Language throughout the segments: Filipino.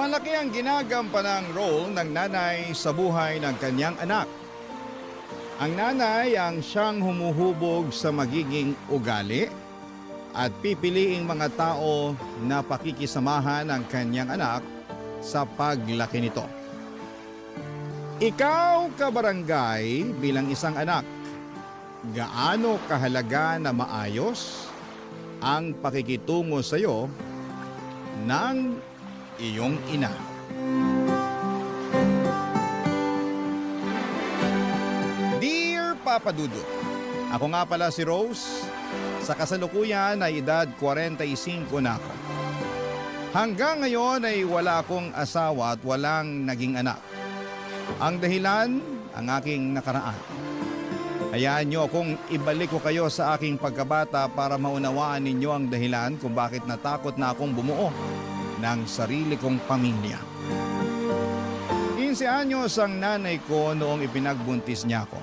Malaki ang ginagampanang role ng nanay sa buhay ng kanyang anak. Ang nanay ang siyang humuhubog sa magiging ugali at pipiliing mga tao na pakikisamahan ang kanyang anak sa paglaki nito. Ikaw, kabarangay, bilang isang anak, gaano kahalaga na maayos ang pakikitungo sa iyo ng iyong ina? Dear Papa Dudut, ako nga pala si Rose. Sa kasalukuyan ay edad 45 na ako. Hanggang ngayon ay wala akong asawa at walang naging anak. Ang dahilan, ang aking nakaraan. Hayaan niyo akong ibalik ko kayo sa aking pagkabata para maunawaan ninyo ang dahilan kung bakit natakot na akong bumuo ng sarili kong pamilya. 15 anyos ang nanay ko noong ipinagbuntis niya ako.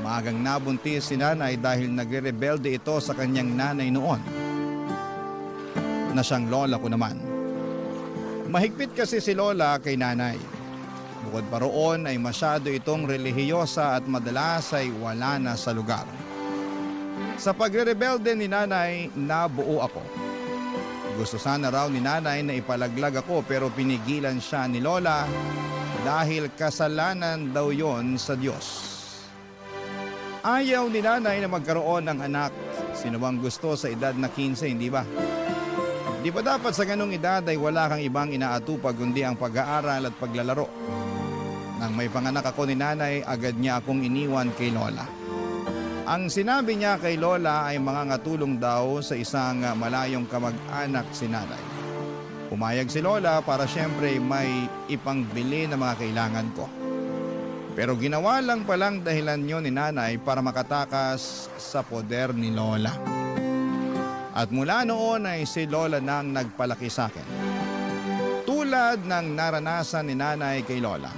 Maagang nabuntis si nanay dahil nagre-rebelde ito sa kanyang nanay noon, na siyang lola ko naman. Mahigpit kasi si lola kay nanay. Bukod pa roon ay masyado itong relihiyosa at madalas ay wala na sa lugar. Sa pagre-rebelde ni nanay, nabuo ako. Gusto sana raw ni nanay na ipalaglag ako pero pinigilan siya ni lola dahil kasalanan daw yon sa Diyos. Ayaw ni nanay na magkaroon ng anak. Sino bang gusto sa edad na 15, hindi ba? Di ba dapat sa ganung edad ay wala kang ibang inaatupag kundi ang pag-aaral at paglalaro? Nang may panganak ako ni nanay, agad niya akong iniwan kay lola. Ang sinabi niya kay lola ay mangangatulong daw sa isang malayong kamag-anak si nanay. Pumayag si lola para siyempre may ipangbili na mga kailangan ko. Pero ginawa lang palang dahilan niyo ni nanay para makatakas sa poder ni lola. At mula noon ay si lola nang nagpalaki sa akin. Tulad ng naranasan ni nanay kay lola.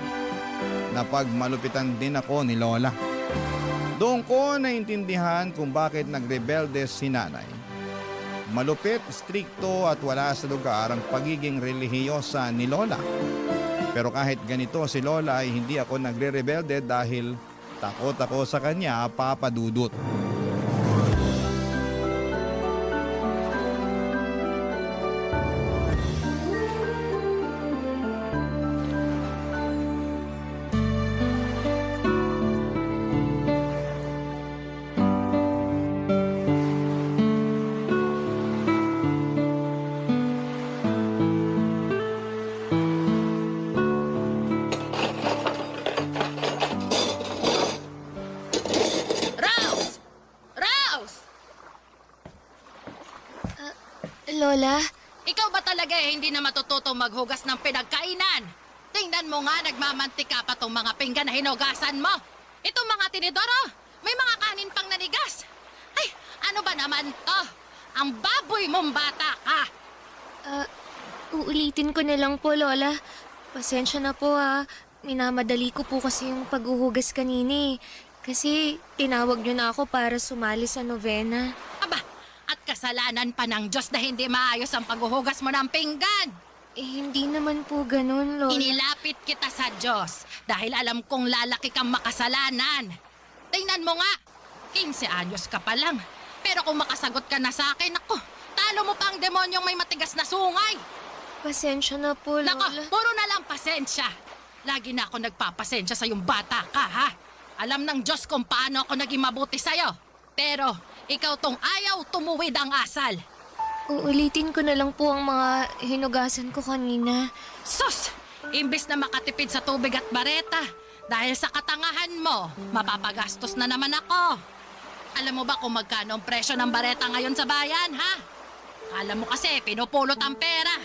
Napagmalupitan din ako ni lola. Doon ko naintindihan kung bakit nagrebelde si nanay. Malupit, strikto at wala sa lugar ang pagiging relihiyosa ni lola. Pero kahit ganito si lola ay hindi ako nagre-rebelde dahil takot ako sa kanya, Papa Dudut. Lola? Ikaw ba talaga hindi na matututong maghugas ng pinagkainan? Tingnan mo nga, nagmamantika pa tong mga pinggan na hinugasan mo. Itong mga tinidoro, may mga kanin pang nanigas. Ay, ano ba naman to? Ang baboy mong bata ka. Uulitin ko na lang po, Lola. Pasensya na po Minamadali ko po kasi yung paghuhugas kanina eh. Kasi tinawag niyo na ako para sumali sa novena. Aba, at kasalanan pa ng Diyos na hindi maayos ang paghuhugas mo ng pinggan. Hindi naman po ganun, Lola. Inilapit kita sa Diyos dahil alam kong lalaki kang makasalanan. Tingnan mo nga, 15 anyos ka pa lang. Pero kung makasagot ka na sa akin, ako, talo mo pa ang demonyong may matigas na sungay. Pasensya na po, Lola. Nako, puro na lang pasensya. Lagi na ako nagpapasensya sa yung bata ka, ha? Alam ng Diyos kung paano ako naging mabuti sa'yo. Pero ikaw tong ayaw tumuwid ang asal. Uulitin ko na lang po ang mga hinugasan ko kanina. Sus! Imbis na makatipid sa tubig at bareta, dahil sa katangahan mo, mapapagastos na naman ako. Alam mo ba kung magkano ang presyo ng bareta ngayon sa bayan, ha? Alam mo kasi, pinupulot ang pera.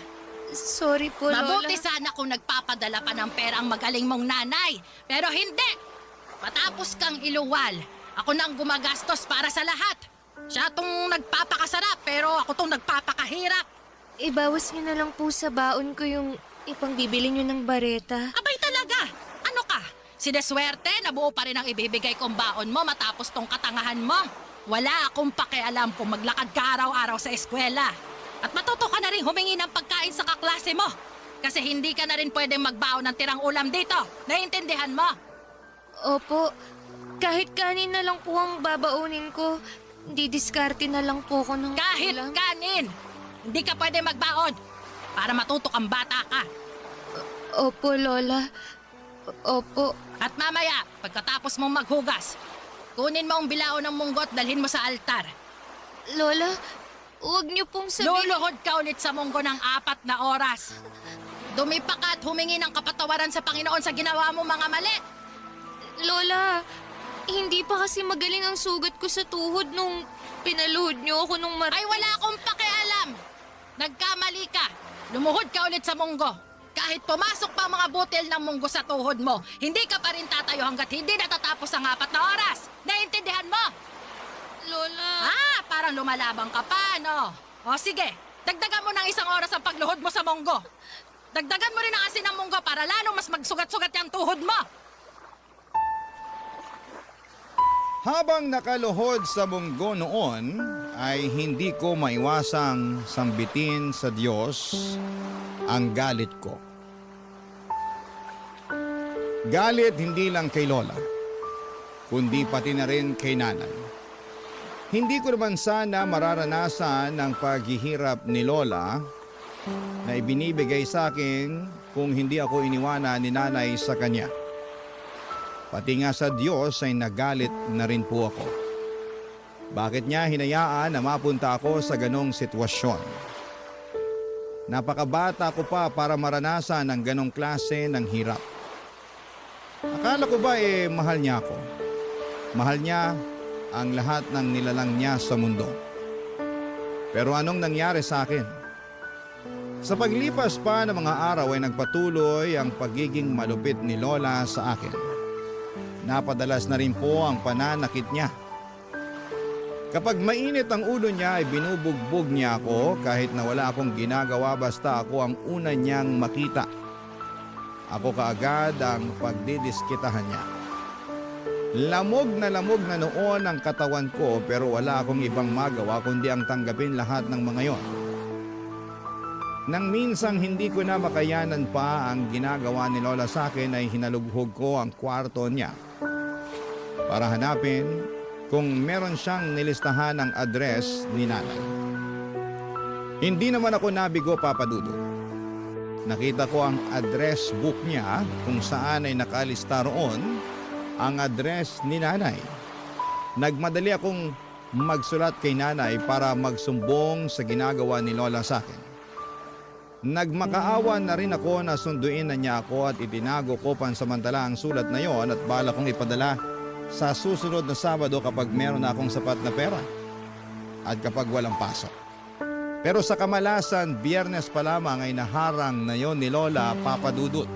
Sorry po, Lola. Mabuti sana kung nagpapadala pa ng pera ang magaling mong nanay. Pero hindi! Matapos kang iluwal, ako nang gumagastos para sa lahat. Siya tong nagpapakasarap, pero ako tong nagpapakahirap. Ibawas niyo na lang po sa baon ko yung ipangbibili niyo ng bareta. Abay talaga! Ano ka? Sineswerte na buo pa rin ang ibibigay kong baon mo matapos tong katangahan mo. Wala akong pakialam kung maglakad ka araw-araw sa eskwela. At matuto ka na rin humingi ng pagkain sa kaklase mo. Kasi hindi ka na rin pwedeng magbaon ng tirang ulam dito. Naiintindihan mo? Opo, kahit kanin na lang po ang babaunin ko. Didiskarte na lang po ko ng Kahit ulam. kanin, hindi ka pwede magbaon para matutok ang bata ka. Opo, Lola. Opo. At mamaya, pagkatapos mong maghugas, kunin mo ang bilao ng munggo at dalhin mo sa altar. Lola, huwag niyo pong sabihin... Luluhod ka ulit sa munggo ng 4 na oras. Dumipa ka at humingi ng kapatawaran sa Panginoon sa ginawa mo mga mali. Lola, hindi pa kasi magaling ang sugat ko sa tuhod nung pinaluhod niyo ako nung Ay wala akong pakialam. Nagkamali ka. Lumuhod ka ulit sa munggo. Kahit pumasok pa ang mga butil ng munggo sa tuhod mo, hindi ka pa rin tatayo hanggat hindi natatapos ang 4 na oras. Naiintindihan mo? Lola... Parang lumalabang ka pa, no? O sige, dagdagan mo ng 1 oras ang pagluhod mo sa munggo. Dagdagan mo rin ang asin ng munggo para lalong mas magsugat-sugat yung tuhod mo. Habang nakaluhod sa munggo noon, ay hindi ko maiwasang sambitin sa Diyos ang galit ko. Galit hindi lang kay Lola, kundi pati na rin kay Nanay. Hindi ko naman sana mararanasan ang paghihirap ni Lola na ibinibigay sa akin kung hindi ako iniwanan ni Nanay sa kanya. Pati nga sa Diyos ay nagalit na rin po ako. Bakit niya hinayaan na mapunta ako sa ganong sitwasyon? Napakabata ko pa para maranasan ang ganong klase ng hirap. Akala ko ba mahal niya ako? Mahal niya ang lahat ng nilalang niya sa mundo. Pero anong nangyari sa akin? Sa paglipas pa ng mga araw ay nagpatuloy ang pagiging malupit ni Lola sa akin. Napadalas na rin po ang pananakit niya. Kapag mainit ang ulo niya ay binubugbog niya ako kahit na wala akong ginagawa basta ako ang una niyang makita. Ako kaagad ang pagdidiskitahan niya. Lamog na noon ang katawan ko pero wala akong ibang magawa kundi ang tanggapin lahat ng mga yon. Nang minsang hindi ko na makayanan pa ang ginagawa ni Lola sa akin ay hinalughog ko ang kwarto niya para hanapin kung meron siyang nilistahan ng address ni Nanay. Hindi naman ako nabigo, Papa Dudut. Nakita ko ang address book niya kung saan ay nakalista roon ang address ni Nanay. Nagmadali akong magsulat kay Nanay para magsumbong sa ginagawa ni Lola sa akin. Nagmakaawa na rin ako na sunduin na niya ako at itinago ko pansamantala ang sulat na yon at bala kong ipadala sa susunod na Sabado kapag meron na akong sapat na pera at kapag walang pasok. Pero sa kamalasan, Biyernes pa lamang ay naharang na yon ni Lola, Papa Dudut.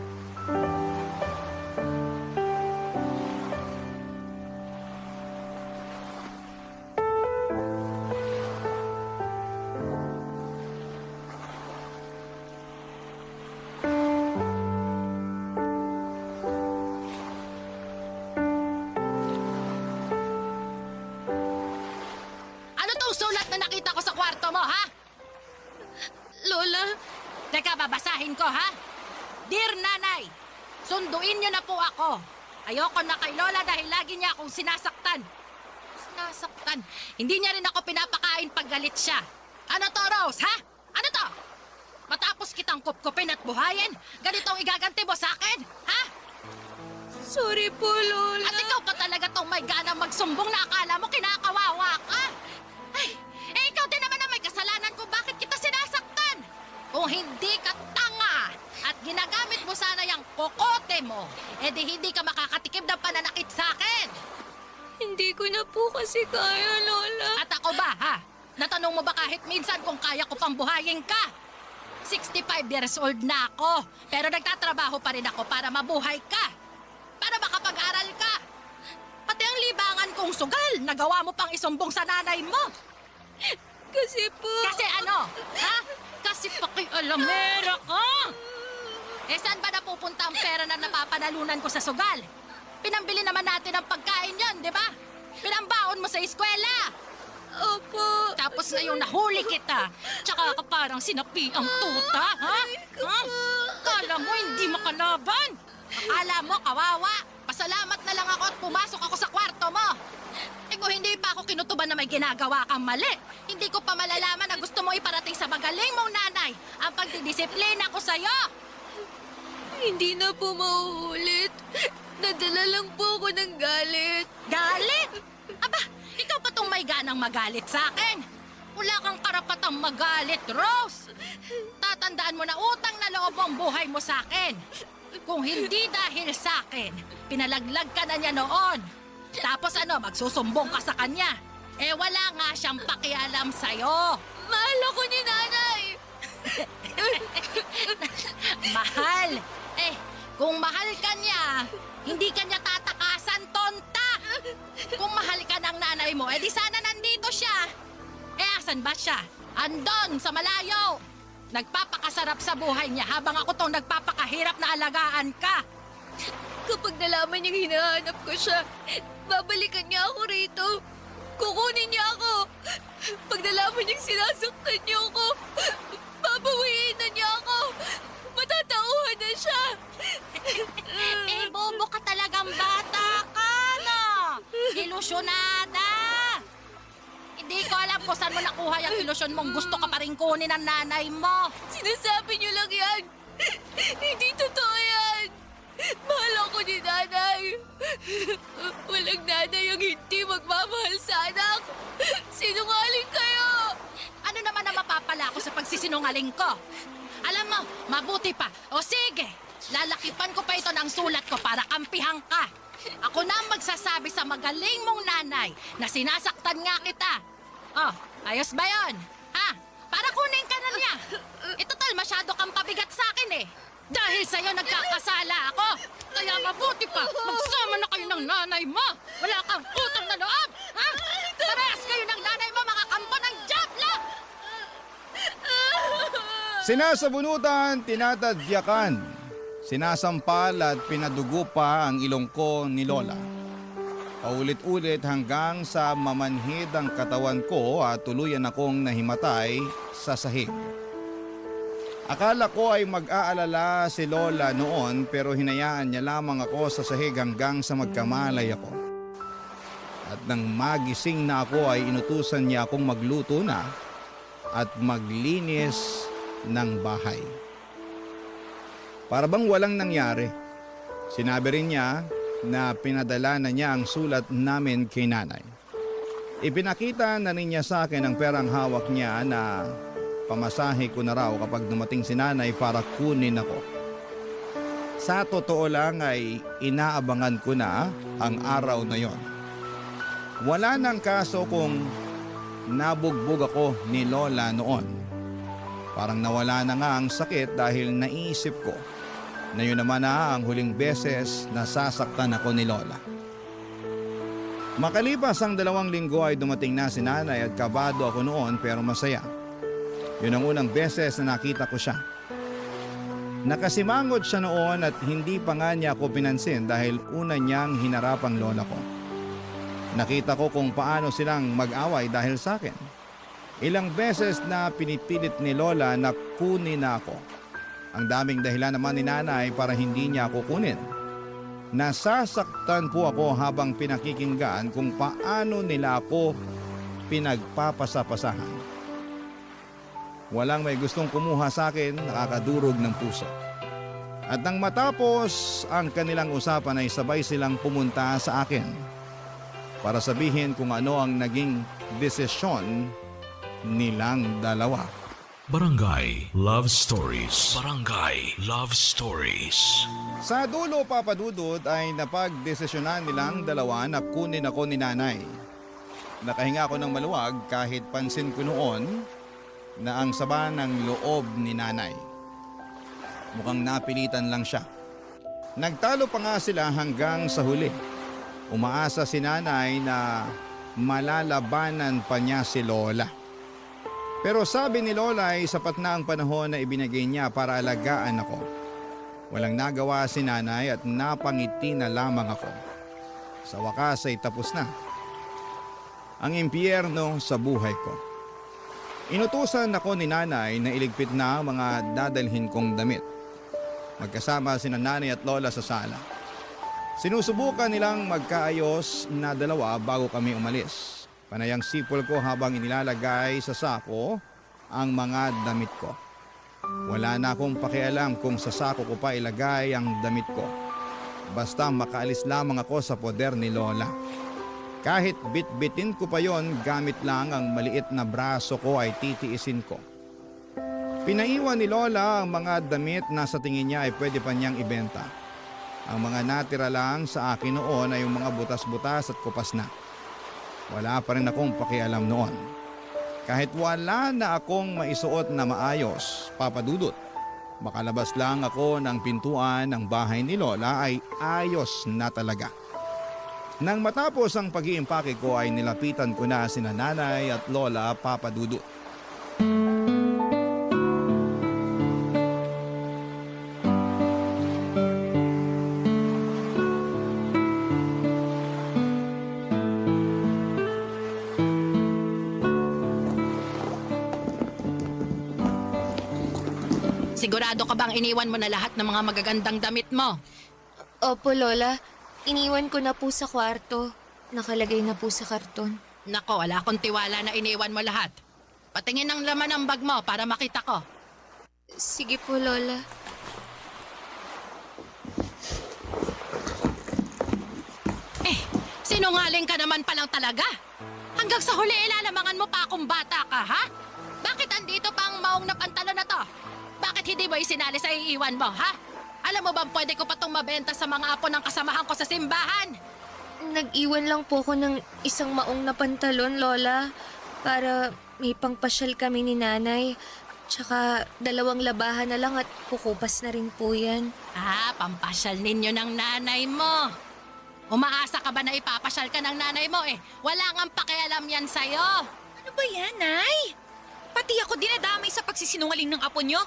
Ano tong sulat na nakita ko sa kwarto mo, ha? Lola, Teka, babasahin ko, ha? Dear Nanay, sunduin niyo na po ako. Ayoko na kay Lola dahil lagi niya akong sinasaktan. Sinasaktan? Hindi niya rin ako pinapakain pag galit siya. Ano to, Rose, ha? Ano to? Matapos kitang kupkupin at buhayin, ganito ang igaganti mo sa akin, ha? sorry po, Lola. At ikaw pa talaga tong may ganang magsumbong na akala mo kinakawawa ka? Ay, ikaw din naman ang may kasalanan kung bakit kita sinasaktan. Kung hindi ka tanga at ginagamit mo sana yung kokote mo, edi hindi ka makakatikim ng pananakit sa akin. Hindi ko na po kasi kaya, Lola. At ako ba, ha? Natanong mo ba kahit minsan kung kaya ko pang buhayin ka? 65 years old na ako, pero nagtatrabaho pa rin ako para mabuhay ka. Para makapag-aral ka. Pati ang libangan kong sugal, nagawa mo pang isumbong sa nanay mo. Kasi po... Kasi ano? Ha? Kasi pakialamera ka. Eh saan ba napupunta ang pera na napapanalunan ko sa sugal? Pinambili naman natin ang pagkain yon, di ba? Pinambaon mo sa eskwela. Opo. Tapos ngayon nahuli kita. Tsaka ka parang sinapi ang tuta, ha? Ha? Akala mo, kawawa. Pasalamat na lang ako at pumasok ako sa kwarto mo. Eh kung hindi pa ako kinutuban na may ginagawa kang mali, hindi ko pa malalaman na gusto mo iparating sa magaling mong nanay ang pagdidisiplina ko sa'yo. Hindi na po mauulit. Nadala lang po ako ng galit. Galit? Aba, ikaw pa tong may ganang magalit sa akin. Wala kang karapatang magalit, Rose. Tatandaan mo na utang na loob ang buhay mo sa akin. Kung hindi dahil sa akin, pinalaglag ka na niya noon. Tapos magsusumbong ka sa kanya. Eh wala nga siyang pakialam sa'yo. Mahal ako ni nanay. Mahal? Eh, kung mahal ka niya, hindi ka niya tatakasan, tonta! Kung mahal ka ng nanay mo, di sana nandito siya. Eh, asan ba siya? Andon, sa malayo. Nagpapakasarap sa buhay niya habang ako tong nagpapakahirap na alagaan ka. Kapag nalaman niyang hinahanap ko siya, babalikan niya ako rito. Kukunin niya ako. Pag nalaman niyang sinasaktan niyo ako, babawiin na niya ako. Matatauhan na siya. Bobo ka talagang bata ka, no? Ilusyonada! Hindi ko alam kung saan mo nakuha yung ilusyon mong gusto ka pa rin kunin ng nanay mo. Sinasabi niyo lang yan. Hindi totoo yan. Mahal ako ni nanay. Walang nanay ang hindi magmamahal sa anak. Sinungaling kayo. Ano naman ang mapapala ko sa pagsisinungaling ko? Alam mo, mabuti pa. O sige, lalakipan ko pa ito ng sulat ko para kampihan ka. Ako na ang magsasabi sa magaling mong nanay na sinasaktan nga kita. Oh, ayos ba yon? Ha? Para kunin ka na niya. Itotal, masyado kang pabigat sa akin eh. Dahil sa'yo nagkakasala ako. Kaya mabuti pa, magsama na kayo ng nanay mo. Wala kang utang na loob. Ha? Parehas kayo ng nanay mo, mga kampo ng Diablo! Sinasabunutan, tinatadyakan, sinasampal at pinadugo pa ang ilong ko ni Lola. Paulit-ulit hanggang sa mamanhid ang katawan ko at tuluyan akong nahimatay sa sahig. Akala ko ay mag-aalala si Lola noon pero hinayaan niya lamang ako sa sahig hanggang sa magkamalay ako. At nang magising na ako ay inutusan niya akong magluto na at maglinis ng bahay. Para bang walang nangyari. Sinabi rin niya na pinadala na niya ang sulat namin kay nanay. Ipinakita na rin niya sa akin ang perang hawak niya na pamasahe ko na raw kapag dumating si nanay para kunin ako. Sa totoo lang ay inaabangan ko na ang araw na yon. Wala nang kaso kung nabugbog ako ni Lola noon. Parang nawala na nga ang sakit dahil naisip ko na yun naman na ang huling beses na sasaktan ako ni Lola. Makalipas ang 2 linggo ay dumating na si nanay at kabado ako noon pero masaya. Yun ang unang beses na nakita ko siya. Nakasimangot siya noon at hindi pa nga niya ako pinansin dahil una niyang hinarap ang lola ko. Nakita ko kung paano silang mag-away dahil sa akin. Ilang beses na pinipilit ni Lola na kunin na ako. Ang daming dahilan naman ni nanay para hindi niya ako kunin. Nasasaktan po ako habang pinakikinggan kung paano nila ako pinagpapasapasahan. Walang may gustong kumuha sa akin, nakakadurog ng puso. At nang matapos ang kanilang usapan ay sabay silang pumunta sa akin para sabihin kung ano ang naging desisyon nilang dalawa. Barangay Love Stories. Barangay Love Stories. Sa dulo, papadudod, ay napagdesisyonan nilang dalawa na kunin ako ni nanay. Nakahinga ako ng maluwag kahit pansin ko noon na ang saba ng loob ni nanay. Mukhang napilitan lang siya. Nagtalo pa nga sila hanggang sa huli. Umaasa si nanay na malalabanan pa niya si Lola. Pero sabi ni Lola ay sapat na ang panahon na ibinigay niya para alagaan ako. Walang nagawa si nanay at napangiti na lamang ako. Sa wakas ay tapos na ang impyerno sa buhay ko. Inutusan ako ni nanay na iligpit na ang mga dadalhin kong damit. Magkasama sina nanay at lola sa sala. Sinusubukan nilang magkaayos na dalawa bago kami umalis. Panayang sipol ko habang inilalagay sa sako ang mga damit ko. Wala na akong pakialam kung sa sako ko pa ilagay ang damit ko. Basta makaalis lamang ako sa poder ni Lola. Kahit bit-bitin ko pa yon, gamit lang ang maliit na braso ko ay titiisin ko. Pinaiwan ni Lola ang mga damit na sa tingin niya ay pwede pa niyang ibenta. Ang mga natira lang sa akin noon ay yung mga butas-butas at kupas na. Wala pa rin akong pakialam noon. Kahit wala na akong maisuot na maayos, Papa Dudut, makalabas lang ako ng pintuan ng bahay ni Lola ay ayos na talaga. Nang matapos ang pag-iimpake ko ay nilapitan ko na sina nanay at Lola, Papa Dudut. Sigurado ka bang iniwan mo na lahat ng mga magagandang damit mo? Opo, Lola. Iniwan ko na po sa kwarto. Nakalagay na po sa karton. Nako, wala akong tiwala na iniwan mo lahat. Patingin ang laman ng bag mo para makita ko. Sige po, Lola. Sinungaling ka naman palang talaga. Hanggang sa huli ilalamangan mo pa akong bata ka, ha? Bakit andito pa ang maong na pantalon na to? Bakit hindi mo isinali sa iiwan mo, ha? Alam mo bang pwede ko pa itong mabenta sa mga apo ng kasamahan ko sa simbahan? Nag-iwan lang po ako ng isang maong na pantalon, Lola. Para may pangpasyal kami ni Nanay. Tsaka 2 labahan na lang at kukupas na rin po yan. Pampasyal ninyo ng nanay mo. Umaasa ka ba na ipapasyal ka ng nanay mo eh? Wala ngang pakialam yan sa'yo. Ano ba yan, Nay? Pati ako dinadamay sa pagsisinungaling ng apo nyo.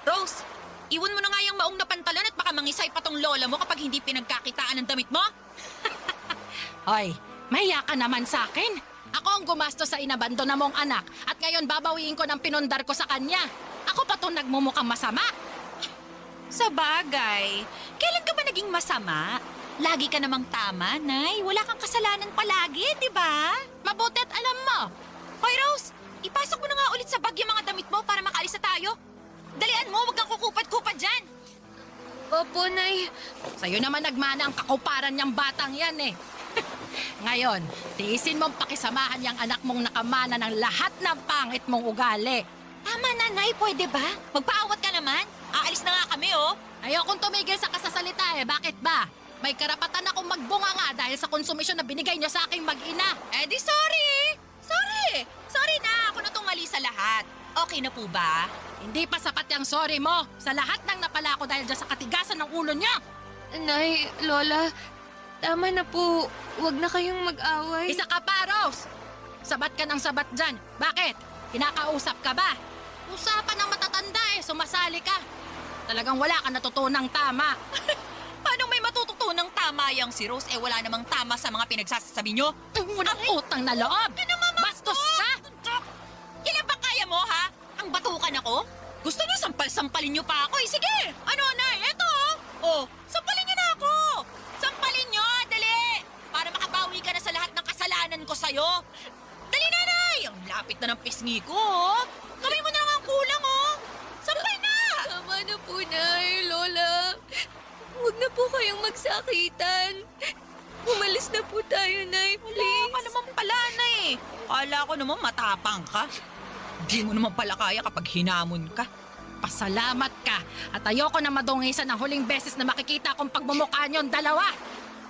Rose, iwan mo na nga yung maong na pantalon at baka mangisay pa tong lola mo kapag hindi pinagkakitaan ng damit mo. Hoy, mahiya ka naman sa akin. Ako ang gumasto sa inabando na mong anak at ngayon babawiin ko ng pinundar ko sa kanya. Ako pa itong nagmumukhang masama. Sa bagay, kailan ka ba naging masama? Lagi ka namang tama, Nay. Wala kang kasalanan palagi, di ba? Mabutit alam mo. Hoy, Rose, ipasok mo na nga ulit sa bag yung mga damit mo para makaalis na tayo. Dalian mo, huwag kang kukupad-kupad dyan. Opo, Nay. Sa'yo naman nagmana ang kakuparan niyang batang yan eh. Ngayon, tiisin mong pakisamahan yung anak mong nakamana ng lahat ng pangit mong ugali. Tama na, Nay. Pwede ba? Magpaawat ka naman. Aalis na nga kami, oh. Ayokong tumigil sa kasasalita eh. Bakit ba? May karapatan akong magbunga nga dahil sa konsumisyon na binigay niyo sa aking mag-ina. Eh di sorry! Sorry! Sorry na! Ako na tong mali sa lahat. Okay na po ba? Hindi pa sapat yung sorry mo sa lahat ng napala ko dahil dyan sa katigasan ng ulo niya. Nay, Lola, tama na po. Huwag na kayong mag-away. Isa ka pa, Rose! Sabat ka ng sabat dyan. Bakit? Kinakausap ka ba? Usapan ng matatanda eh, sumasali ka. Talagang wala ka natutunang tama. Paano may matututunang tama yang si Rose? Eh wala namang tama sa mga pinagsasabi nyo. Walang utang na loob. Bastos ka! Kailan ba kaya mo, ha? Ang batukan ako? Gusto niyo sampal-sampalin niyo pa ako eh. Sige! Ano, Nay? Eto, oh. Sampalin niyo na ako! Sampalin niyo, dali! Para makabawi ka na sa lahat ng kasalanan ko sa'yo. Dali na, Nay! Ang lapit na ng pisngi ko, oh. Gawin mo na nga ang kulang, oh. Sampal na! Tama na po, Nay, Lola. Huwag na po kayong magsakitan. Umalis na po tayo, Nay, please. Wala ka naman pala, Nay. Kala ko naman matapang ka. Di mo naman pala kaya kapag hinamon ka. Pasalamat ka at ayoko na madungisan ng huling beses na makikita akong pagmumukha niyong dalawa.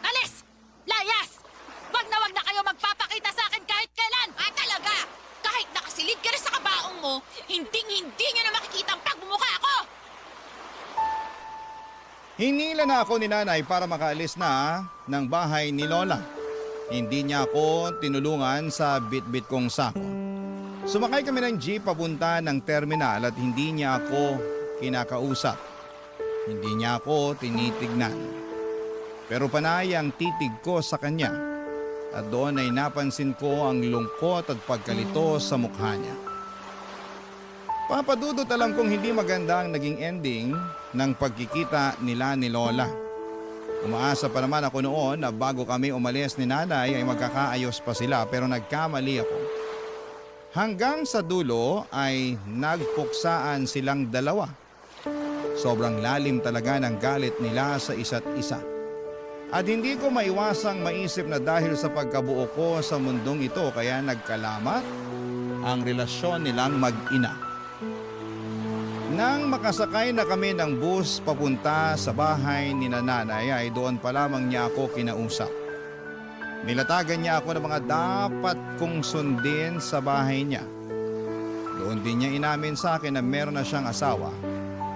Alis! Layas! Wag na kayo magpapakita sa akin kahit kailan! Talaga! Kahit nakasilid ka na sa kabaong mo, hinding-hindi niyo na makikita ang pagmumukha ko! Hinila na ako ni nanay para makaalis na ng bahay ni Lola. Hindi niya ako tinulungan sa bit-bit kong sako. Sumakay kami ng jeep papunta ng terminal at hindi niya ako kinakausap. Hindi niya ako tinitignan. Pero panay ang titig ko sa kanya at doon ay napansin ko ang lungkot at pagkalito sa mukha niya. Papadudot alam kong hindi maganda ang naging ending ng pagkikita nila ni Lola. Umaasa pa naman ako noon na bago kami umalis ni nanay ay magkakaayos pa sila pero nagkamali ako. Hanggang sa dulo ay nagpuksaan silang dalawa. Sobrang lalim talaga ng galit nila sa isa't isa. At hindi ko maiwasang maisip na dahil sa pagkabuo ko sa mundong ito kaya nagkalamat ang relasyon nilang mag-ina. Nang makasakay na kami ng bus papunta sa bahay ni nanay ay doon pa lamang niya ako kinausap. Nilatagan niya ako ng mga dapat kong sundin sa bahay niya. Doon din niya inamin sa akin na meron na siyang asawa.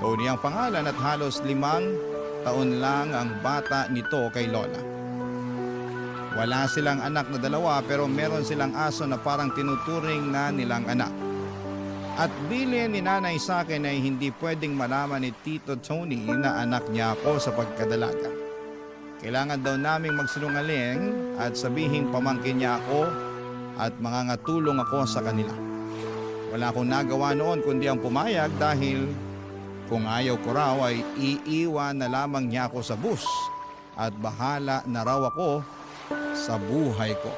Tony ang pangalan at halos 5 taon lang ang bata nito kay Lola. Wala silang anak na dalawa pero meron silang aso na parang tinuturing na nilang anak. At bilin ni nanay sa akin ay hindi pwedeng malaman ni Tito Tony na anak niya ako sa pagkadalaga. Kailangan daw naming magsinungaling at sabihing pamangkin niya ako at mangangatulong ako sa kanila. Wala akong nagawa noon kundi ang pumayag dahil kung ayaw ko raw ay iiwan na lamang niya ako sa bus at bahala na raw ako sa buhay ko.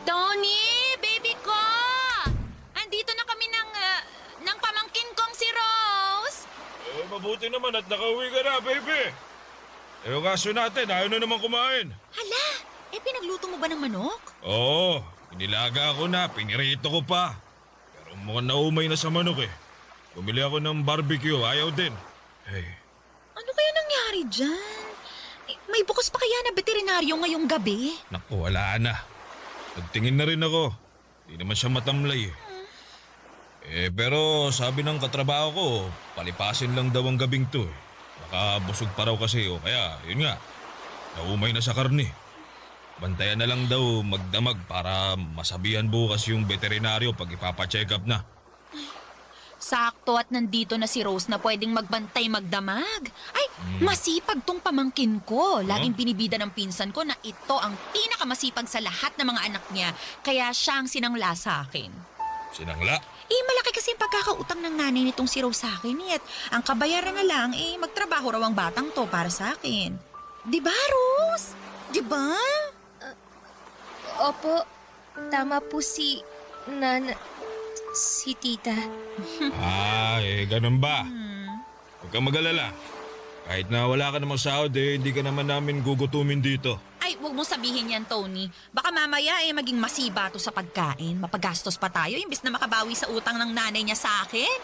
Tony, baby ko! Andito na kami ng pamangkin kong si Rose. Mabuti naman at nakauwi ka na, baby. Yung aso natin, ayaw na naman kumain. Hala, pinagluto mo ba ng manok? Oo, inilaga ako na, pinirito ko pa. Pero mukhang naumay na sa manok eh. Bumili ako ng barbecue, ayaw din. Hey, Ano kaya nangyari dyan? May bukas pa kaya na veterinaryo ngayong gabi? naku, wala na. Nagtingin na rin ako. Di naman siya matamlay eh. Pero sabi ng katrabaho ko, palipasin lang daw ang gabing to eh. Baka busog pa raw kasi o kaya, yun nga, naumay na sa karne. Bantayan na lang daw magdamag para masabihan bukas yung veterinaryo pag ipapacheck up na. Sakto at nandito na si Rose na pwedeng magbantay magdamag. Ay, masipag tong pamangkin ko. Laging binibida ng pinsan ko na ito ang pinakamasipag sa lahat ng mga anak niya. Kaya siya ang sinangla sa akin. Sinangla? Malaki kasi yung pagkakautang ng nanay nitong si Rose sa akin. At ang kabayaran na lang, magtrabaho raw ang batang to para sa akin. Diba, Rose? Diba? Opo, tama po si tita. Ganun ba? Huwag kang mag-alala. Kahit na wala ka namang sahod hindi ka naman namin gugutumin dito. Ay, huwag mong sabihin yan, Tony. Baka mamaya maging masiba to sa pagkain. Mapagastos pa tayo imbes na makabawi sa utang ng nanay niya sa akin.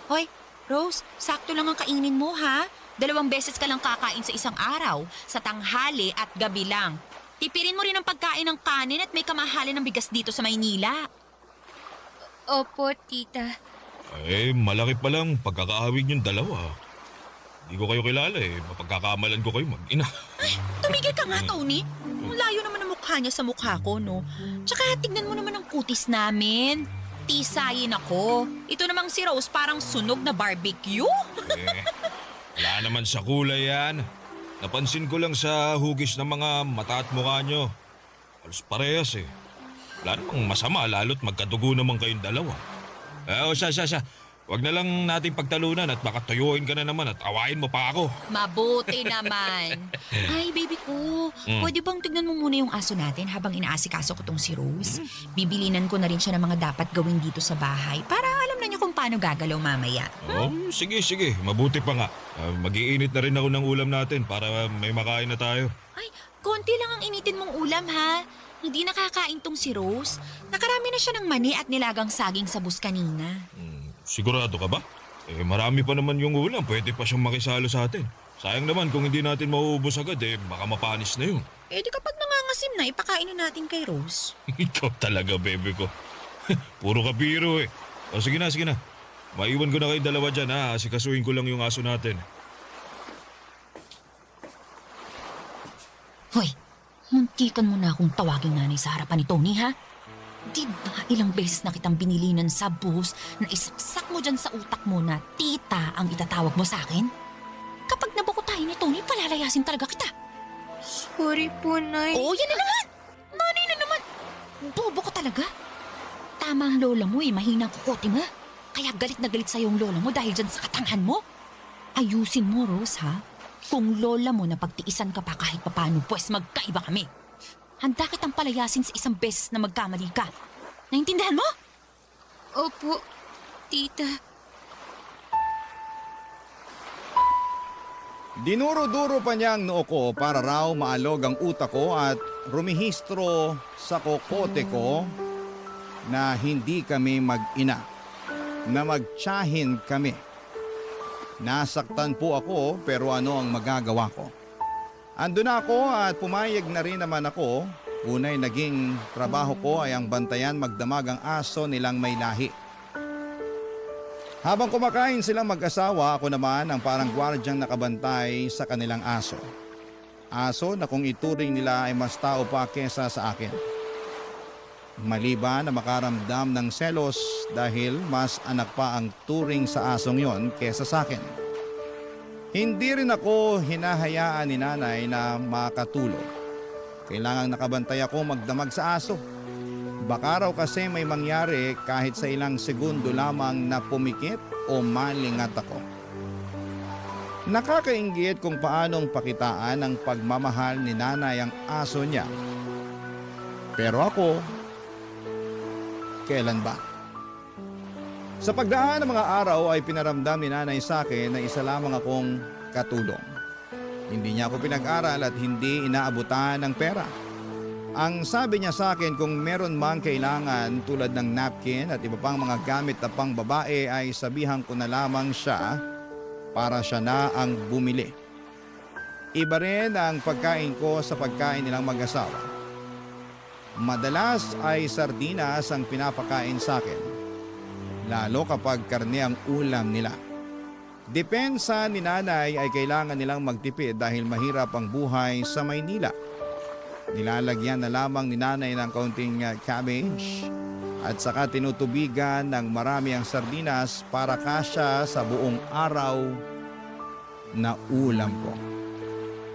Hoy, Rose, sakto lang ang kainin mo, ha? 2 beses ka lang kakain sa isang araw, sa tanghali at gabi lang. Tipirin mo rin ang pagkain ng kanin at may kamahalan ng bigas dito sa Maynila. Opo, tita. Malaki pa lang pagkakaawig yung dalawa. Hindi ko kayo kilala mapagkakamalan ko kayo mag-ina. Tumigil ka nga, Tony. Ang layo naman ang mukha niya sa mukha ko, no? Tsaka tignan mo naman ang kutis namin. Tisayin ako. Ito namang si Rose parang sunog na barbecue. Wala naman sa kulay yan. Napansin ko lang sa hugis ng mga mata at mukha nyo. Halos parehas Wala namang masama lalo't magkadugo naman kayong dalawa. Siya. Huwag na lang natin pagtalunan at baka tuyuin ka na naman at awayin mo pa ako. Mabuti naman. Ay, baby ko. Pwede bang tignan mo muna yung aso natin habang inaasikaso ko tong si Rose? Bibilinan ko na rin siya ng mga dapat gawin dito sa bahay para alam na niya kung paano gagalaw mamaya. Sige. Mabuti pa nga. Mag-iinit na rin ako ng ulam natin para may makain na tayo. Ay, konti lang ang initin mong ulam, ha? Hindi nakakain tong si Rose. Nakarami na siya ng mani at nilagang saging sa bus kanina. Sigurado ka ba? Marami pa naman yung ulam. Pwede pa siyang makisalo sa atin. Sayang naman kung hindi natin mauubos agad baka mapanis na yun. Di kapag nangangasim na, ipakain na natin kay Rose. Ikaw talaga, bebe ko. Puro ka biro Sige na. Maiwan ko na kayo dalawa dyan Asikasuhin ko lang yung aso natin. Hoy, itikan mo na akong tawaging nanay sa harapan ni Tony, ha? Di ba ilang beses na kitang binilinan sa bus na isaksak mo dyan sa utak mo na tita ang itatawag mo sa akin? Kapag nabuko tayo ni Tony, palalayasin talaga kita. Sorry po, Nay. Oo, yan na naman! Nanay na naman! Bobo ko talaga. Tama ang lola mo mahinang kukote mo. Kaya galit na galit sa'yo ang lola mo dahil dyan sa katanghan mo. Ayusin mo, Rose, ha? Kung lola mo na pagtiisan ka pa kahit papano, pues magkaiba kami. Handa kitang palayasin sa isang beses na magkamali ka. Naintindihan mo? Opo, tita. Dinuro-duro pa niya ang noo ko para raw maalog ang utak ko at rumihistro sa kokote ko na hindi kami mag-ina, na magtiyahin kami. Nasaktan po ako pero ano ang magagawa ko? Andun na ako at pumayag na rin naman ako. Unay naging trabaho ko ay ang bantayan magdamag ang aso nilang may lahi. Habang kumakain silang mag-asawa, ako naman ang parang gwardyang nakabantay sa kanilang aso. Aso na kung ituring nila ay mas tao pa kesa sa akin. Maliban na makaramdam ng selos dahil mas anak pa ang turing sa asong yon kesa sa akin. Hindi rin ako hinahayaan ni nanay na makatulog. Kailangang nakabantay ako magdamag sa aso. Baka raw kasi may mangyari kahit sa ilang segundo lamang na pumikit o malingat ako. Nakakainggit kung paanong pakitaan ang pagmamahal ni nanay ang aso niya. Pero ako, kailan ba? Sa pagdaan ng mga araw ay pinaramdam ni nanay sa akin na isa lamang akong katulong. Hindi niya ako pinag-aral at hindi inaabutan ng pera. Ang sabi niya sa akin kung meron mang kailangan tulad ng napkin at iba pang mga gamit na pang babae ay sabihan ko na lamang siya para siya na ang bumili. Iba rin ang pagkain ko sa pagkain nilang mag-asawa. Madalas ay sardinas ang pinapakain sa akin. Lalo kapag karne ang ulam nila. Depensa ni nanay ay kailangan nilang magtipid dahil mahirap ang buhay sa Maynila. Nilalagyan na lamang ni nanay ng kaunting cabbage at saka tinutubigan ng marami ang sardinas para kasya sa buong araw na ulam ko.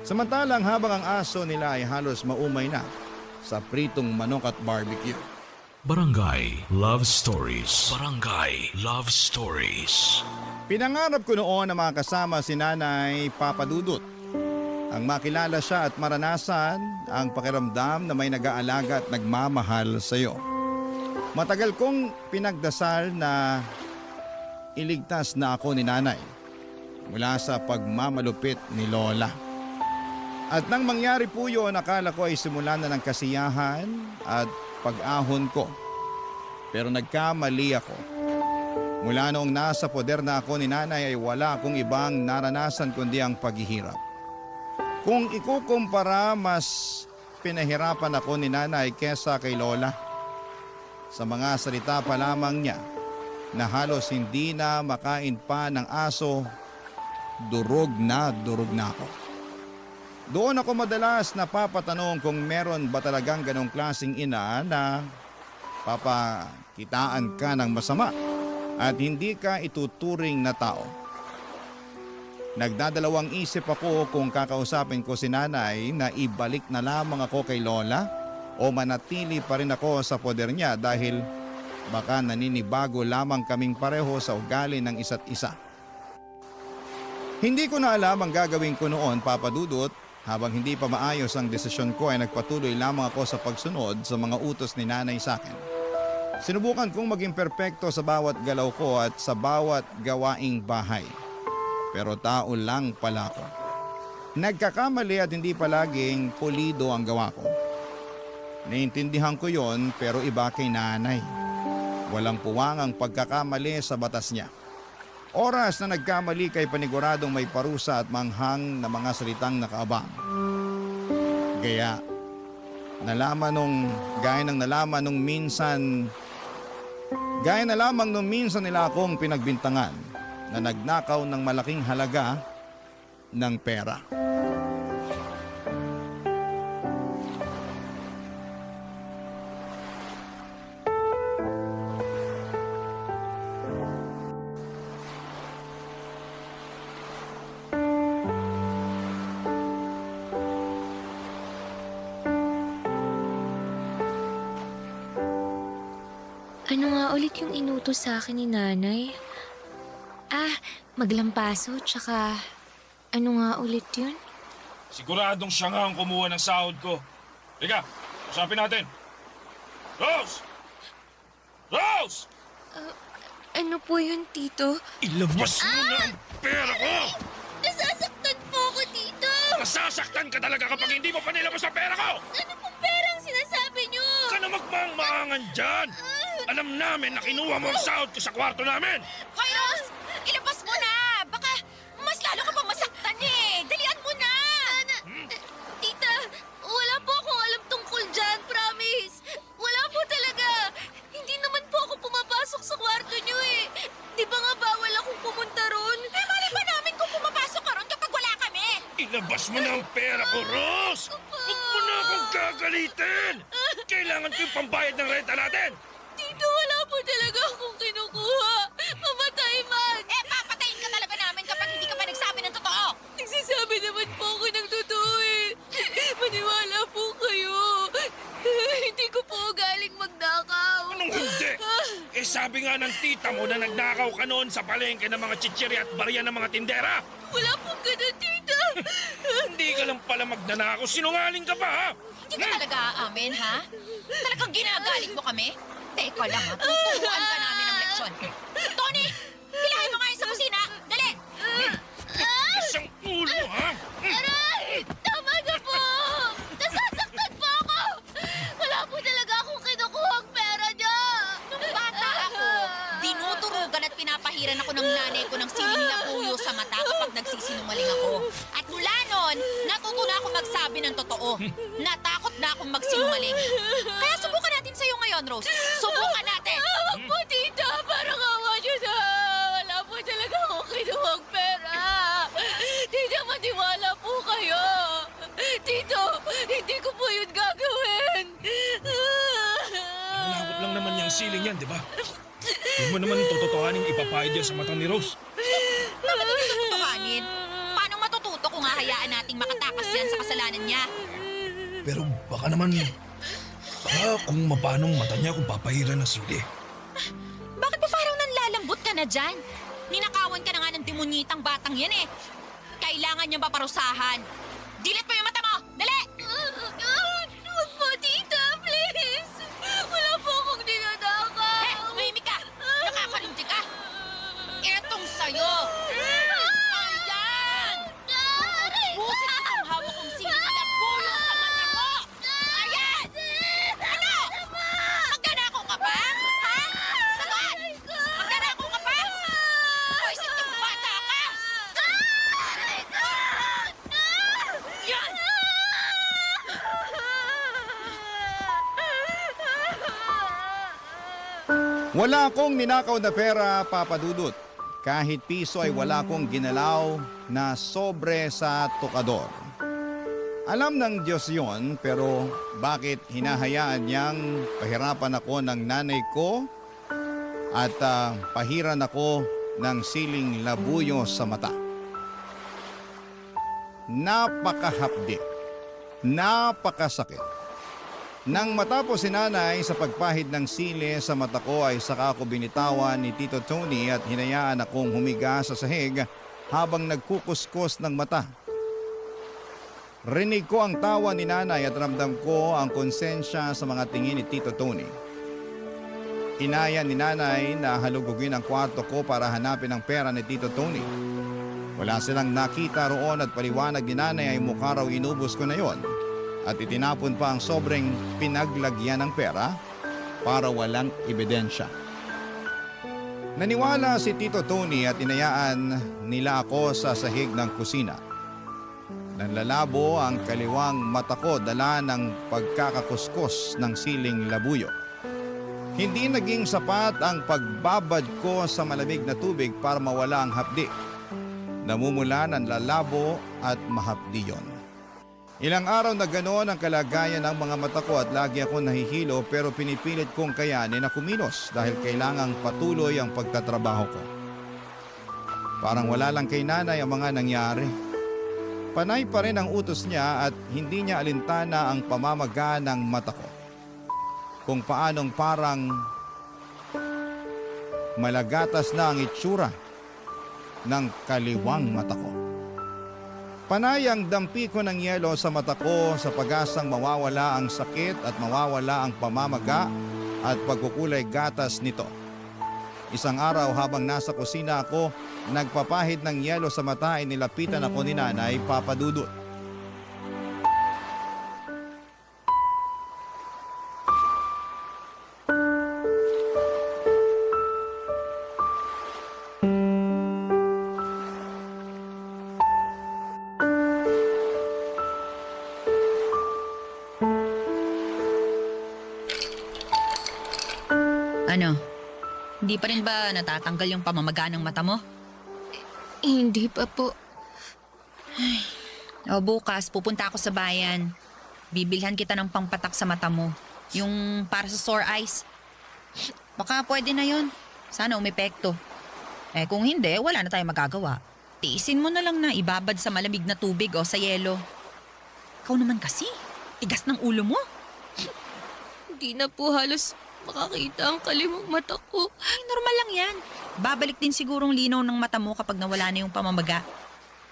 Samantalang habang ang aso nila ay halos maumay na sa pritong manok at barbecue. Barangay Love Stories. Barangay Love Stories. Pinangarap ko noon na makasama si Nanay Papa Dudut. Ang makilala siya at maranasan ang pakiramdam na may nag-aalaga at nagmamahal sa iyo. Matagal kong pinagdasal na iligtas na ako ni Nanay mula sa pagmamalupit ni Lola. At nang mangyari po yun, akala ko ay simulan na ng kasiyahan at pag-ahon ko. Pero nagkamali ako. Mula noong nasa poder na ako ni nanay ay wala akong ibang naranasan kundi ang paghihirap. Kung ikukumpara, mas pinahirapan ako ni nanay kesa kay Lola. Sa mga salita pa lamang niya na halos hindi na makain pa ng aso, durog na ako. Doon ako madalas napapatanong kung meron ba talagang ganong klaseng ina na papakitaan ka ng masama at hindi ka ituturing na tao. Nagdadalawang isip ako kung kakausapin ko si nanay na ibalik na lamang ako kay Lola o manatili pa rin ako sa poder niya dahil baka naninibago lamang kaming pareho sa ugali ng isa't isa. Hindi ko na alam ang gagawin ko noon, Papa Dudut. Habang hindi pa maayos ang desisyon ko ay nagpatuloy lamang ako sa pagsunod sa mga utos ni nanay sa akin. Sinubukan kong maging perpekto sa bawat galaw ko at sa bawat gawaing bahay. Pero tao lang pala ako. Nagkakamali at hindi palaging pulido ang gawa ko. Naiintindihan ko yon pero iba kay nanay. Walang puwang ang pagkakamali sa batas niya. Oras na nagkamali kay paniguradong may parusa at manghang na mga salitang nakaabang. Gaya nalaman nung minsan nila akong pinagbintangan na nagnakaw ng malaking halaga ng pera. Ano nga ulit yung inutos sa akin ni nanay? Maglampaso, tsaka ano nga ulit yun? Siguradong siya nga ang kumuha ng sahod ko. Teka, usapin natin. Rose! Rose! Ano po yun, Tito? Ilabas mo na ang pera ko! Nasasaktan po ako, Tito! Masasaktan ka talaga kapag hindi mo pa nilabas ang pera ko! Ano pong perang sinasabi niyo? Ka na magmaang-maangan dyan! Alam namin na kinuha mo ang sahod ko sa kwarto namin! Hoy, Rose! Ilabas mo na! Baka mas lalo ka pa masaktan eh! Dalian mo na! Tita, wala po akong alam tungkol dyan, promise. Wala po talaga. Hindi naman po ako pumapasok sa kwarto niyo eh. Di ba nga bawal akong pumunta ron? Mali ba namin kung pumapasok ka ron kapag wala kami? Ilabas mo na ang pera ko, Rose! Huwag mo na akong gagalitin! Kailangan ko yung pambayad ng renta natin! Tito, wala po talaga akong kinukuha. Mamatay man. Papatayin ka talaga namin kapag hindi ka pa nagsabi ng totoo! Nagsasabi naman po ako ng totoo eh. Maniwala po kayo. Hindi ko po galing magnakaw. Anong hindi? Sabi nga ng tita mo na nagnakaw ka noon sa palengke ng mga chichiri at barya ng mga tindera! Wala pong ganun, tita. Hindi ka lang pala magnanakaw, sinungaling ka pa, ha? Hindi ka talaga aamin, ha? Talagang ginagalit mo kami? Teka lang, ha? Tuturuan ka namin ng leksyon. Tony! Hilahin mo nga yun sa kusina! Dali! Isang ulo, ha? Aray! Tama na po! Nasasaktan po ako! Wala po talaga akong kinukuhang pera niya! Nung bata ako, dinuturugan at pinapahiran ako ng nanay ko ng siling na puyo sa mata kapag nagsisinungaling ako. At mula noon, natuto na ako magsabi ng totoo. Natakot na akong magsinungaling. Kaya subukan natin sa'yo ngayon, Rose. Subukan natin! Huwag po, tita! Parang awa niyo na! Wala po talaga akong kinuhang pera! Tita, maniwala po kayo! Tito, hindi ko po yun gagawin! Malakot lang naman yung siling yan, di ba? Hindi mo naman tototohanin ipapahid yan sa mata ni Rose. Bakit hindi tututuhanin? Paano matututo kung hahayaan nating makatakas yan sa kasalanan niya? Pero baka naman, kung mapanong mata niya kung papahiran ng sili. Bakit ba parang nanlalambot ka na dyan? Ninakawan ka na nga ng demonyitang batang yan eh. Kailangan niya ba parusahan? Dilit mo yung mata mo! Dali! Huwag po, tita! Please! Wala po akong dinadakaw! Tumahimik ka! Nakakalunti ka! Etong sa'yo! Ayan! Busit itong hawak kong sinilabulo sa mata mo! Ayan! Ano? Magnanakaw ka ba? Ha? Sagot! Magnanakaw ka ba? Buisit yung bata ka! Yan! Wala akong ninakaw na pera, Papa Dudut. Kahit piso ay wala akong ginalaw na sobre sa tukador. Alam ng Diyos yon, pero bakit hinahayaan niyang pahirapan ako ng nanay ko at pahiran ako ng siling labuyo sa mata? Napakahapdi, napakasakit. Nang matapos si nanay sa pagpahid ng sili sa mata ko ay saka ako binitawan ni Tito Tony at hinayaan akong humiga sa sahig habang nagkukuskus ng mata. Rinig ko ang tawa ni nanay at ramdam ko ang konsensya sa mga tingin ni Tito Tony. Inaya ni nanay na halugugin ang kwarto ko para hanapin ang pera ni Tito Tony. Wala silang nakita roon at paliwanag ni nanay ay mukha raw inubos ko na yon. At itinapon pa ang sobrang pinaglagyan ng pera para walang ebidensya. Naniwala si Tito Tony at inayaan nila ako sa sahig ng kusina. Nanlalabo ang kaliwang mata ko dala ng pagkakakuskus ng siling labuyo. Hindi naging sapat ang pagbabad ko sa malamig na tubig para mawala ang hapdi. Namumula ng lalabo at mahapdi yon. Ilang araw na ganoon ang kalagayan ng mga mata ko at lagi ako nahihilo pero pinipilit kong kayanin na kumilos dahil kailangang patuloy ang pagtatrabaho ko. Parang wala lang kay nanay ang mga nangyari. Panay pa rin ang utos niya at hindi niya alintana ang pamamaga ng mata ko. Kung paanong parang malagatas na ang itsura ng kaliwang mata ko. Panay ang dampi ko ng yelo sa mata ko sa pag-asang mawawala ang sakit at mawawala ang pamamaga at pagkukulay gatas nito. Isang araw habang nasa kusina ako, nagpapahid ng yelo sa mata ay nilapitan ako ni Nanay Papadudut. Ano? Hindi pa rin ba natatanggal yung pamamaga ng mata mo? Hindi pa po. O bukas, pupunta ako sa bayan. Bibilhan kita ng pangpatak sa mata mo. Yung para sa sore eyes. Baka pwede na yun. Sana umepekto. Kung hindi, wala na tayong magagawa. Tiisin mo na lang na ibabad sa malamig na tubig o sa yelo. Ikaw naman kasi, tigas ng ulo mo. Hindi na po halos makakita ang kaliwang mata ko. Ay, normal lang yan. Babalik din sigurong linaw ng mata mo kapag nawala na yung pamamaga.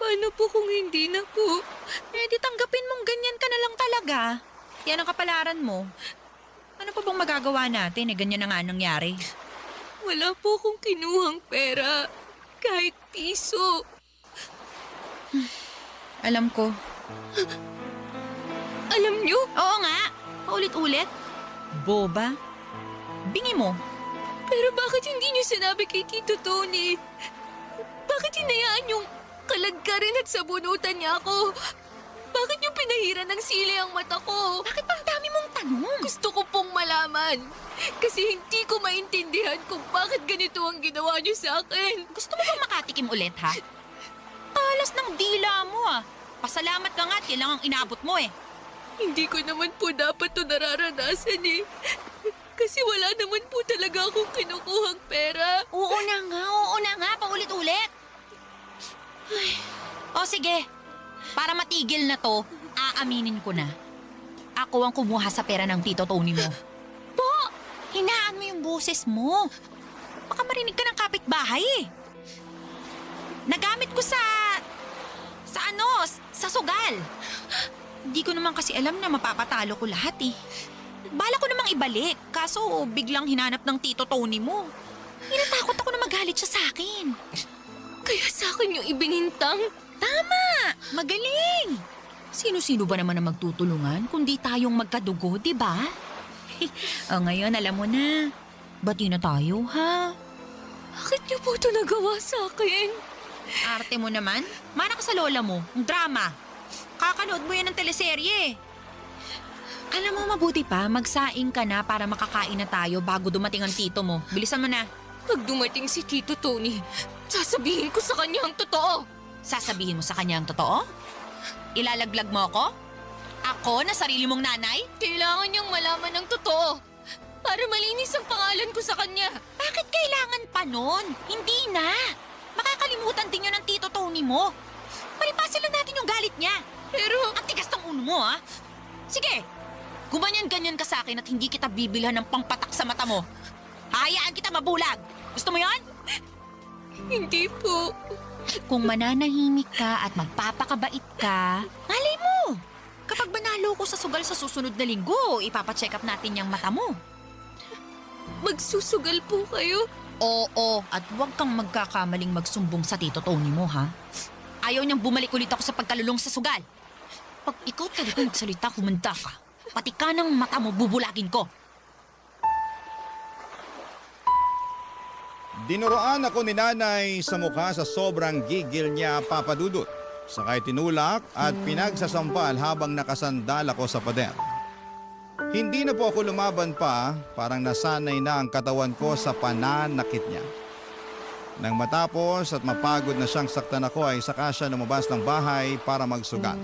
Paano po kung hindi na po? Di tanggapin mong ganyan ka na lang talaga. Yan ang kapalaran mo. Ano pa bang magagawa natin? Ganyan na nga nangyari. Wala po akong kinuhang pera. Kahit piso. Alam ko. Alam niyo, Oo nga. Paulit-ulit. Boba. Bingi mo. pero bakit hindi niyo sinabi kay Tito Tony? Bakit hinayaan yung kalagkarin at sabunutan niya ako? Bakit niyo pinahiran ng sili ang mata ko? Bakit pang dami mong tanong? Gusto ko pong malaman. Kasi hindi ko maintindihan kung bakit ganito ang ginawa niyo sa akin. Gusto mo bang makatikim ulit, ha? Talas ng dila mo, ah. Pasalamat ka nga at yan lang ang inabot mo, eh. Hindi ko naman po dapat to nararanasan eh. Kasi wala naman po talaga akong kinukuhang pera. Oo na nga. Paulit-ulit. Ay. O sige, para matigil na to, aaminin ko na. Ako ang kumuha sa pera ng Tito Tony mo. Po, hinaan mo yung boses mo. Baka marinig ka ng kapitbahay eh. Nagamit ko sa sugal. Hindi ko naman kasi alam na mapapatalo ko lahat eh. Bala ko namang ibalik, kaso biglang hinanap ng Tito Tony mo. Hinatakot ako na magalit siya sa akin. Kaya sa akin yung ibinintang. Tama! Magaling! Sino-sino ba naman ang magtutulungan kundi tayong magkadugo, di ba? O ngayon, alam mo na. Bati na tayo, ha? Bakit niyo po ito nagawa sa akin? Arte mo naman. Mana ka sa lola mo. Ang drama. Kakanood mo yan ng teleserye. Alam mo, mabuti pa, magsaing ka na para makakain na tayo bago dumating ang tito mo. Bilisan mo na. Pag dumating si Tito Tony, sasabihin ko sa kanya ang totoo. Sasabihin mo sa kanya ang totoo? Ilalaglag mo ako? Ako na sarili mong nanay? Kailangan niyang malaman ang totoo para malinis ang pangalan ko sa kanya. Bakit kailangan pa nun? Hindi na. Makakalimutan din yun ng Tito Tony mo. Palipasin lang natin yung galit niya. Pero Ang tigas ng ulo mo, ha? Sige, gumanyan-ganyan ka sa akin at hindi kita bibilhan ng pangpatak sa mata mo. Hayaan kita mabulag. Gusto mo yon? hindi po. Kung mananahimik ka at magpapakabait ka, malay mo. Kapag banalo ko sa sugal sa susunod na linggo, ipapacheck up natin yung mata mo. Magsusugal po kayo. Oo, at huwag kang magkakamaling magsumbong sa Tito Tony mo, ha? Ayaw niyang bumalik ulit ako sa pagkalulong sa sugal. Pag ikaw talaga nagsalita, humanda ka. Pati ka ng mata mo, bubulagin ko. Dinuroan ako ni Nanay sa mukha sa sobrang gigil niya, Papadudut. Sakay tinulak at pinagsasampal habang nakasandal ako sa pader. Hindi na po ako lumaban pa, parang nasanay na ang katawan ko sa pananakit niya. Nang matapos at mapagod na siyang saktan ako ay saka siya lumabas ng bahay para magsugal.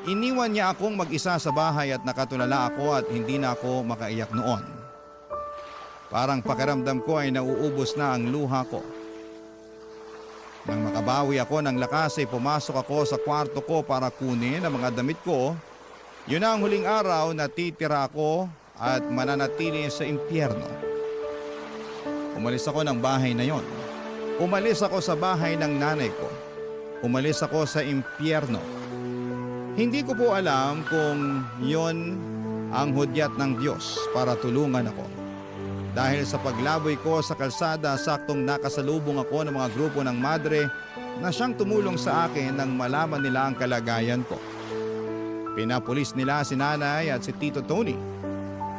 Iniwan niya akong mag-isa sa bahay at nakatulala ako at hindi na ako makaiyak noon. Parang pakiramdam ko ay nauubos na ang luha ko. Nang makabawi ako ng lakas ay pumasok ako sa kwarto ko para kunin ang mga damit ko. Yun na ang huling araw na titira ako at mananatili sa impyerno. Umalis ako ng bahay na yon. Umalis ako sa bahay ng nanay ko. Umalis ako sa impyerno. Hindi ko po alam kung yon ang hudyat ng Diyos para tulungan ako. Dahil sa paglaboy ko sa kalsada, saktong nakasalubong ako ng mga grupo ng madre na siyang tumulong sa akin nang malaman nila ang kalagayan ko. Pinapulis nila si nanay at si Tito Tony.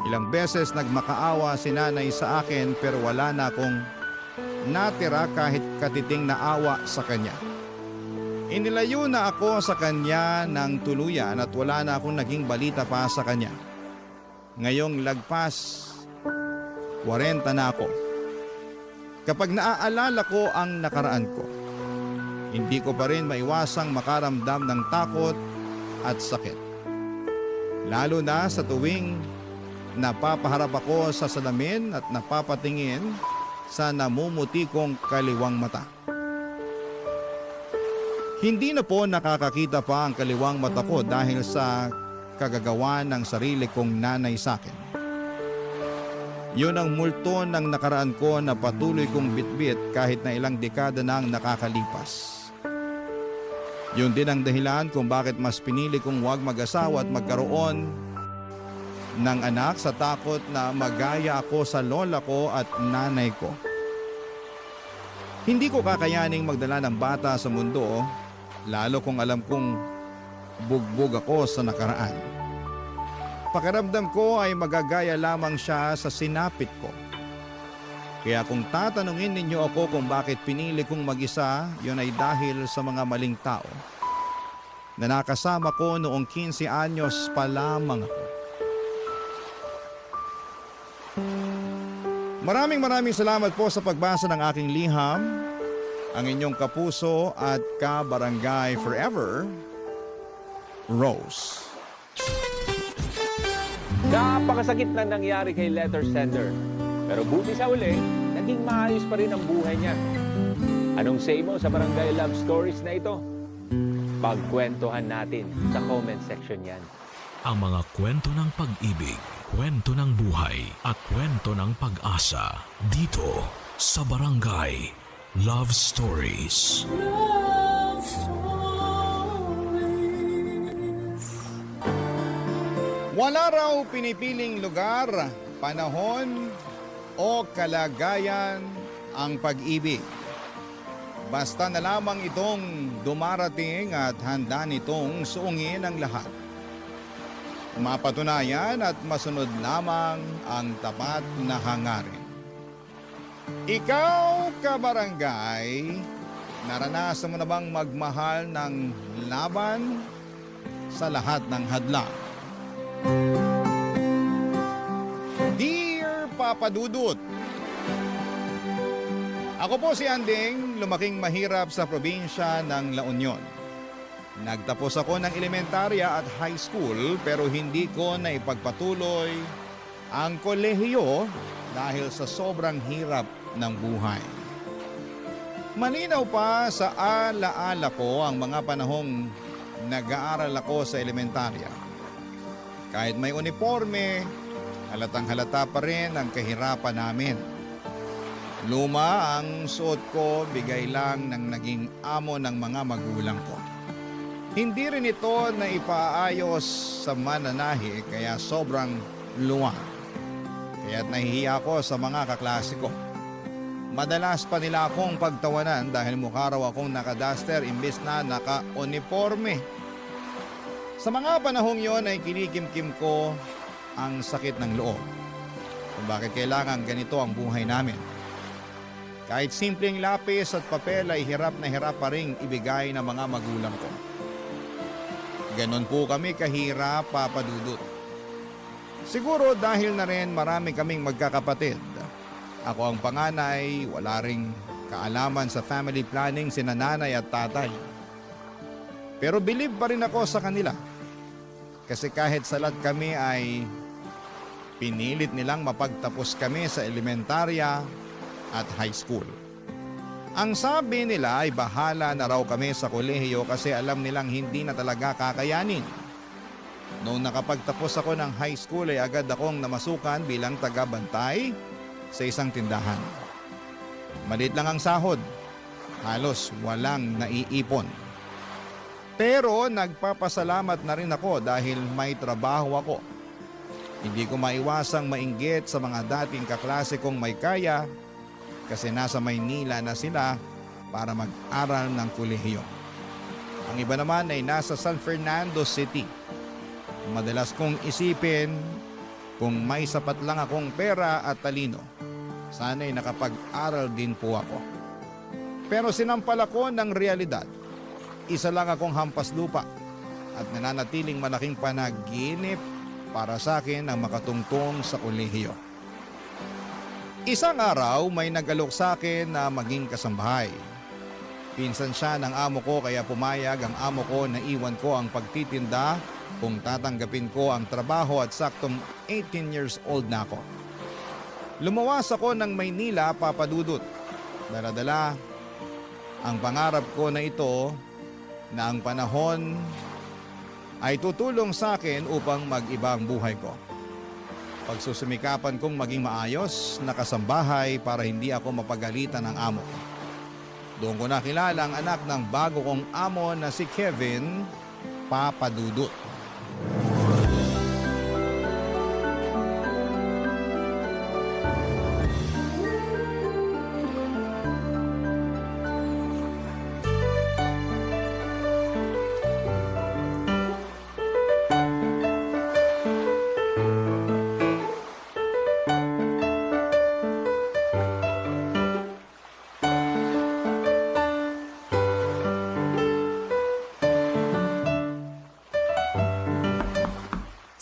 Ilang beses nagmakaawa si nanay sa akin pero wala na akong natira kahit katiting na awa sa kanya. Inilayo na ako sa kanya ng tuluyan at wala na akong naging balita pa sa kanya. Ngayong lagpas 40 na ako. Kapag naaalala ko ang nakaraan ko, hindi ko pa rin maiwasang makaramdam ng takot at sakit. Lalo na sa tuwing napapaharap ako sa salamin at napapatingin sa namumuti kong kaliwang mata. Hindi na po nakakakita pa ang kaliwang mata ko dahil sa kagagawa ng sarili kong nanay sa akin. Yun ang multo ng nakaraan ko na patuloy kong bitbit kahit na ilang dekada na ang nakakalipas. Yun din ang dahilan kung bakit mas pinili kong huwag mag-asawa at magkaroon ng anak sa takot na magaya ako sa lola ko at nanay ko. Hindi ko kakayaning magdala ng bata sa mundo, lalo kung alam kong bugbog ako sa nakaraan. Pakiramdam ko ay magagaya lamang siya sa sinapit ko. Kaya kung tatanungin ninyo ako kung bakit pinili kong mag-isa, yun ay dahil sa mga maling tao na nakasama ko noong 15 anyos pa lamang ako. Maraming salamat po sa pagbasa ng aking liham. Ang inyong kapuso at kabarangay forever, Rose. Napakasakit na nangyari kay letter sender. Pero buti sa uli, naging maayos pa rin ang buhay niya. Anong say mo sa Barangay Love Stories na ito? Pagkwentuhan natin sa comment section yan. Ang mga kwento ng pag-ibig, kwento ng buhay, at kwento ng pag-asa dito sa Barangay Love Stories. Wala raw pinipiling lugar, panahon o kalagayan ang pag-ibig. Basta na lamang itong dumarating at handa nitong suungin ang lahat. Mapatunayan at masunod lamang ang tapat na hangarin. Ikaw, kabarangay, naranasan mo na bang magmahal ng laban sa lahat ng hadlang? Dear Papa Dudut, ako po si Anding, lumaking mahirap sa probinsya ng La Union. Nagtapos ako ng elementarya at high school pero hindi ko naipagpatuloy ang kolehiyo dahil sa sobrang hirap ng buhay. Malinaw pa sa alaala ko ang mga panahong nag-aaral ako sa elementarya. Kahit may uniforme, halatang halata pa rin ang kahirapan namin. Luma ang suot ko, bigay lang ng naging amo ng mga magulang ko. Hindi rin ito na ipaayos sa mananahi kaya sobrang luwag. Kaya't nahihiya ako sa mga kaklase ko. Madalas pa nila akong pagtawanan dahil mukha raw akong naka-duster imbes na naka-uniforme. Sa mga panahong yon ay kinikimkim ko ang sakit ng loob. Kung bakit kailangan ganito ang buhay namin. Kahit simpleng lapis at papel ay hirap na hirap pa rin ibigay ng mga magulang ko. Ganon po kami kahirap, Papa Dudut. Siguro dahil na rin marami kaming magkakapatid. Ako ang panganay, wala ring kaalaman sa family planning sina nanay at tatay. Pero believe pa rin ako sa kanila. Kasi kahit salat kami ay pinilit nilang mapagtapos kami sa elementarya at high school. Ang sabi nila ay bahala na raw kami sa kolehiyo kasi alam nilang hindi na talaga kakayanin. Noong nakapagtapos ako ng high school ay agad akong namasukan bilang taga-bantay sa isang tindahan. Maliit lang ang sahod. Halos walang naiipon. Pero nagpapasalamat na rin ako dahil may trabaho ako. Hindi ko maiwasang mainggit sa mga dating kaklase kong may kaya kasi nasa Maynila na sila para mag-aral ng kolehiyo. Ang iba naman ay nasa San Fernando City. Madalas kong isipin kung may sapat lang akong pera at talino, sana'y nakapag-aral din po ako. Pero sinampal ako ng realidad. Isa lang akong hampas lupa at nananatiling malaking panaginip para sa akin ang makatungtong sa kolehiyo. Isang araw may nagalok sa akin na maging kasambahay. Pinsan siya ng amo ko kaya pumayag ang amo ko na iwan ko ang pagtitinda kung tatanggapin ko ang trabaho at saktong 18 years old na ako. Lumawas ako ng Maynila, Papa Dudut. Dala-dala ang pangarap ko na ito na ang panahon ay tutulong sa akin upang mag-iba ang buhay ko. Pagsusumikapan kong maging maayos na kasambahay para hindi ako mapagalitan ng amo ko. Doon ko nakilala ang anak ng bago kong amo na si Kevin, Papa Dudut.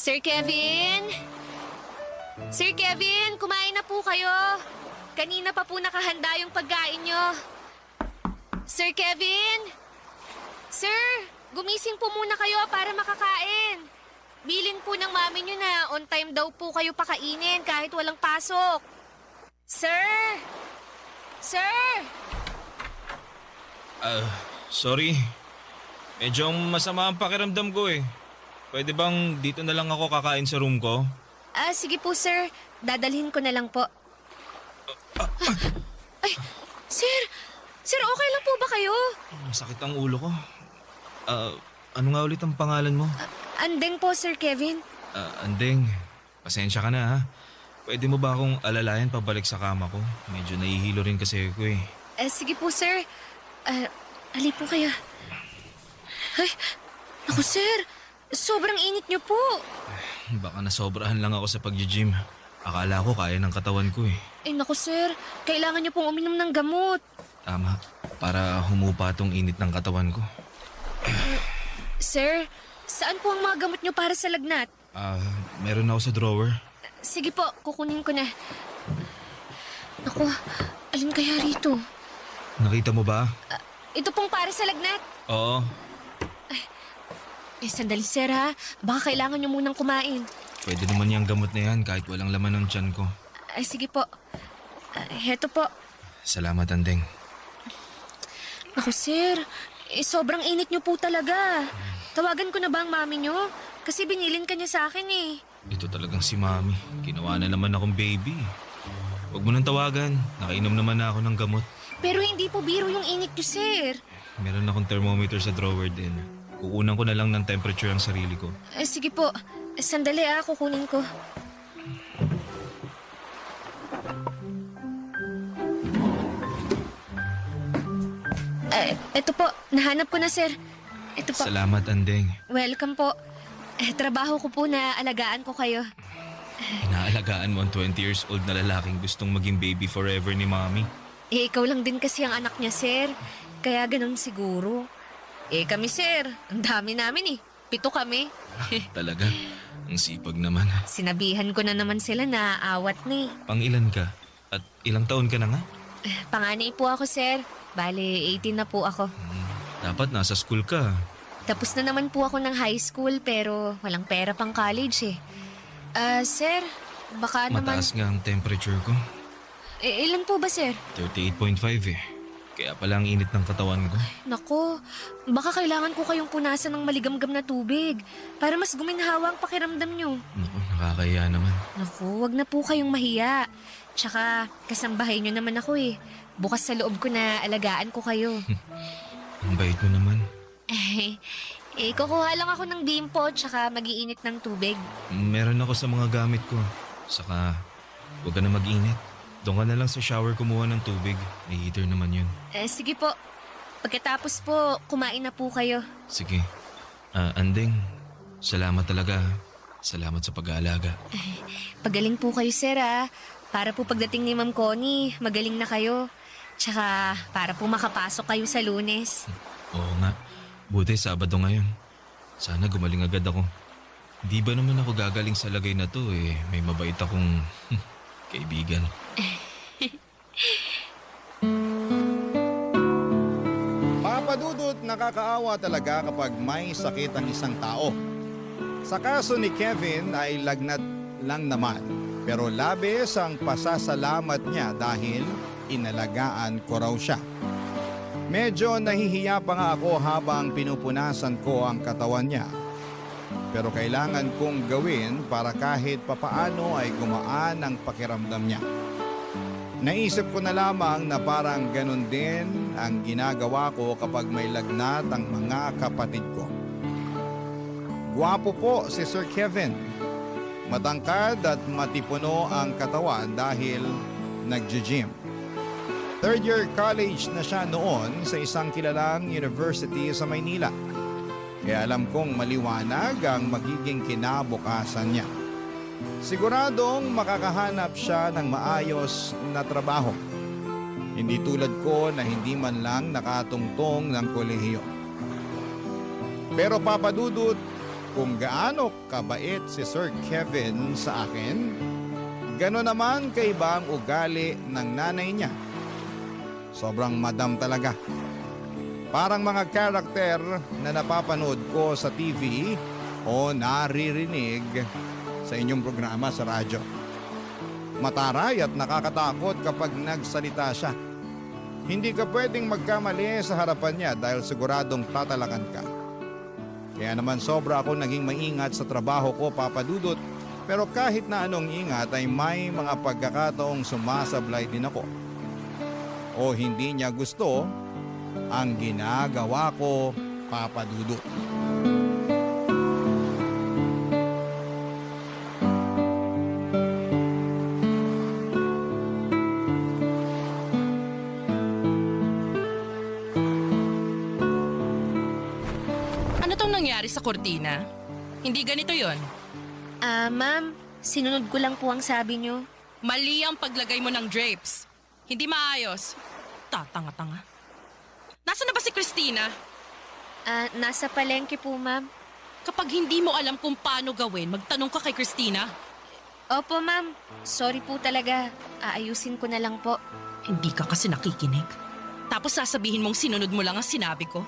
Sir Kevin? Sir Kevin, kumain na po kayo. Kanina pa po nakahanda yung pagkain nyo. Sir Kevin? Sir, gumising po muna kayo para makakain. Bilin po ng mami nyo na on time daw po kayo pakainin kahit walang pasok. Sir! Sir! Sorry. Medyo masama ang pakiramdam ko eh. Pwede bang dito na lang ako kakain sa room ko? Sige po sir. Dadalhin ko na lang po. Ay, sir! Sir, okay lang po ba kayo? Masakit ang ulo ko. Ano nga ulit ang pangalan mo? Andeng po, Sir Kevin. Andeng, pasensya ka na ha. Pwede mo ba akong alalayan pabalik sa kama ko? Medyo nahihilo rin kasi ako eh. Sige po, sir. Ali po kayo. Ay, naku, sir. Sobrang init niyo po. Baka nasobrahan lang ako sa pag-gym. Akala ko kaya ng katawan ko eh. Ay, naku, sir. Kailangan niyo pong uminom ng gamot. Tama, para humupa tong init ng katawan ko. Sir, saan po ang mga gamot niyo para sa lagnat? Meron ako sa drawer. Sige po, kukunin ko na. Naku, alin kaya rito? Nakita mo ba? Ito pong para sa lagnat. Oo. Sandali, sir, ha? Baka kailangan niyo munang kumain. Pwede naman yung gamot na yan kahit walang laman ng tiyan ko. Sige po. Heto po. Salamat, Andeng. Naku, sir. Sobrang init niyo po talaga. Tawagan ko na ba ang mami niyo? Kasi binilin ka niya sa akin eh. Ito talagang si Mami. Ginawa na naman akong baby. Huwag mo nang tawagan. Nakainom naman na ako ng gamot. Pero hindi po biro yung init niyo, sir. Meron akong thermometer sa drawer din. Kukunan ko na lang ng temperature ang sarili ko. Sige po. Sandali kukunin ko. Ito po, nahanap ko na, sir. Ito po. Salamat, Andeng. Welcome po. Trabaho ko po na alagaan ko kayo. Inaalagaan mo ang 20 years old na lalaking gustong maging baby forever ni Mami. Ikaw lang din kasi ang anak niya, sir. Kaya ganun siguro. Kami, sir. Ang dami namin eh. 7 kami. Talaga? Ang sipag naman. Sinabihan ko na naman sila na awat na eh. Pang ilan ka? At ilang taon ka na nga? Panganay po ako, sir. Bale, 18 na po ako. Dapat nasa school ka. Tapos na naman po ako ng high school pero walang pera pang college eh. Sir, baka naman... Mataas nga ang temperature ko. Ilan po ba, sir? 38.5 eh. Kaya pala ang init ng katawan ko. Nako, baka kailangan ko kayong punasan ng maligamgam na tubig para mas guminhawa ang pakiramdam nyo. Naku, nakakaya naman. Naku, wag na po kayong mahiya. Tsaka kasambahay nyo naman ako eh. Bukas sa loob ko na alagaan ko kayo. Ang bait mo naman. Kukuha lang ako ng bimpo tsaka mag-iinit ng tubig. Meron ako sa mga gamit ko. Saka, huwag ka na mag-init. Doon ka na lang sa shower kumuha ng tubig. May heater naman yun. Sige po. Pagkatapos po, kumain na po kayo. Sige. Anding, salamat talaga. Salamat sa pag-aalaga. Pagaling po kayo, sir, ah. Para po pagdating ni Ma'am Connie, magaling na kayo. Tsaka para po makapasok kayo sa Lunes. Oo nga. Buti Sabado ngayon. Sana gumaling agad ako. Di ba naman ako gagaling sa lagay na to eh. May mabait akong kaibigan. Papadudot, nakakaawa talaga kapag may sakit ang isang tao. Sa kaso ni Kevin ay lagnat lang naman. Pero labis ang pasasalamat niya dahil inalagaan ko raw siya. Medyo nahihiya pa nga ako habang pinupunasan ko ang katawan niya. Pero kailangan kong gawin para kahit papaano ay gumaan ang pakiramdam niya. Naisip ko na lamang na parang ganun din ang ginagawa ko kapag may lagnat ang mga kapatid ko. Gwapo po si Sir Kevin. Matangkad at matipuno ang katawan dahil nag-gym. Third year college na siya noon sa isang kilalang university sa Maynila. Kaya alam kong maliwanag ang magiging kinabukasan niya. Siguradong makakahanap siya ng maayos na trabaho. Hindi tulad ko na hindi man lang nakatungtong ng kolehiyo. Pero papadudot, kung gaano kabait si Sir Kevin sa akin, gano'n naman kaiba ang ugali ng nanay niya. Sobrang madam talaga. Parang mga karakter na napapanood ko sa TV o naririnig sa inyong programa sa radyo. Mataray at nakakatakot kapag nagsalita siya. Hindi ka pwedeng magkamali sa harapan niya dahil siguradong tatalakan ka. Kaya naman sobra ako naging maingat sa trabaho ko, papadudot. Pero kahit na anong ingat ay may mga pagkakataong sumasablay din ako. O hindi niya gusto ang ginagawa ko, papadudot. Ano tong nangyari sa kortina? Hindi ganito yon. Ma'am, sinunod ko lang po ang sabi nyo. Mali ang paglagay mo ng drapes. Hindi maayos. Tatanga-tanga. Nasaan na ba si Christina? Nasa palengke po, ma'am. Kapag hindi mo alam kung paano gawin, magtanong ka kay Christina. Opo, ma'am. Sorry po talaga. Aayusin ko na lang po. Hindi ka kasi nakikinig. Tapos sasabihin mong sinunod mo lang ang sinabi ko.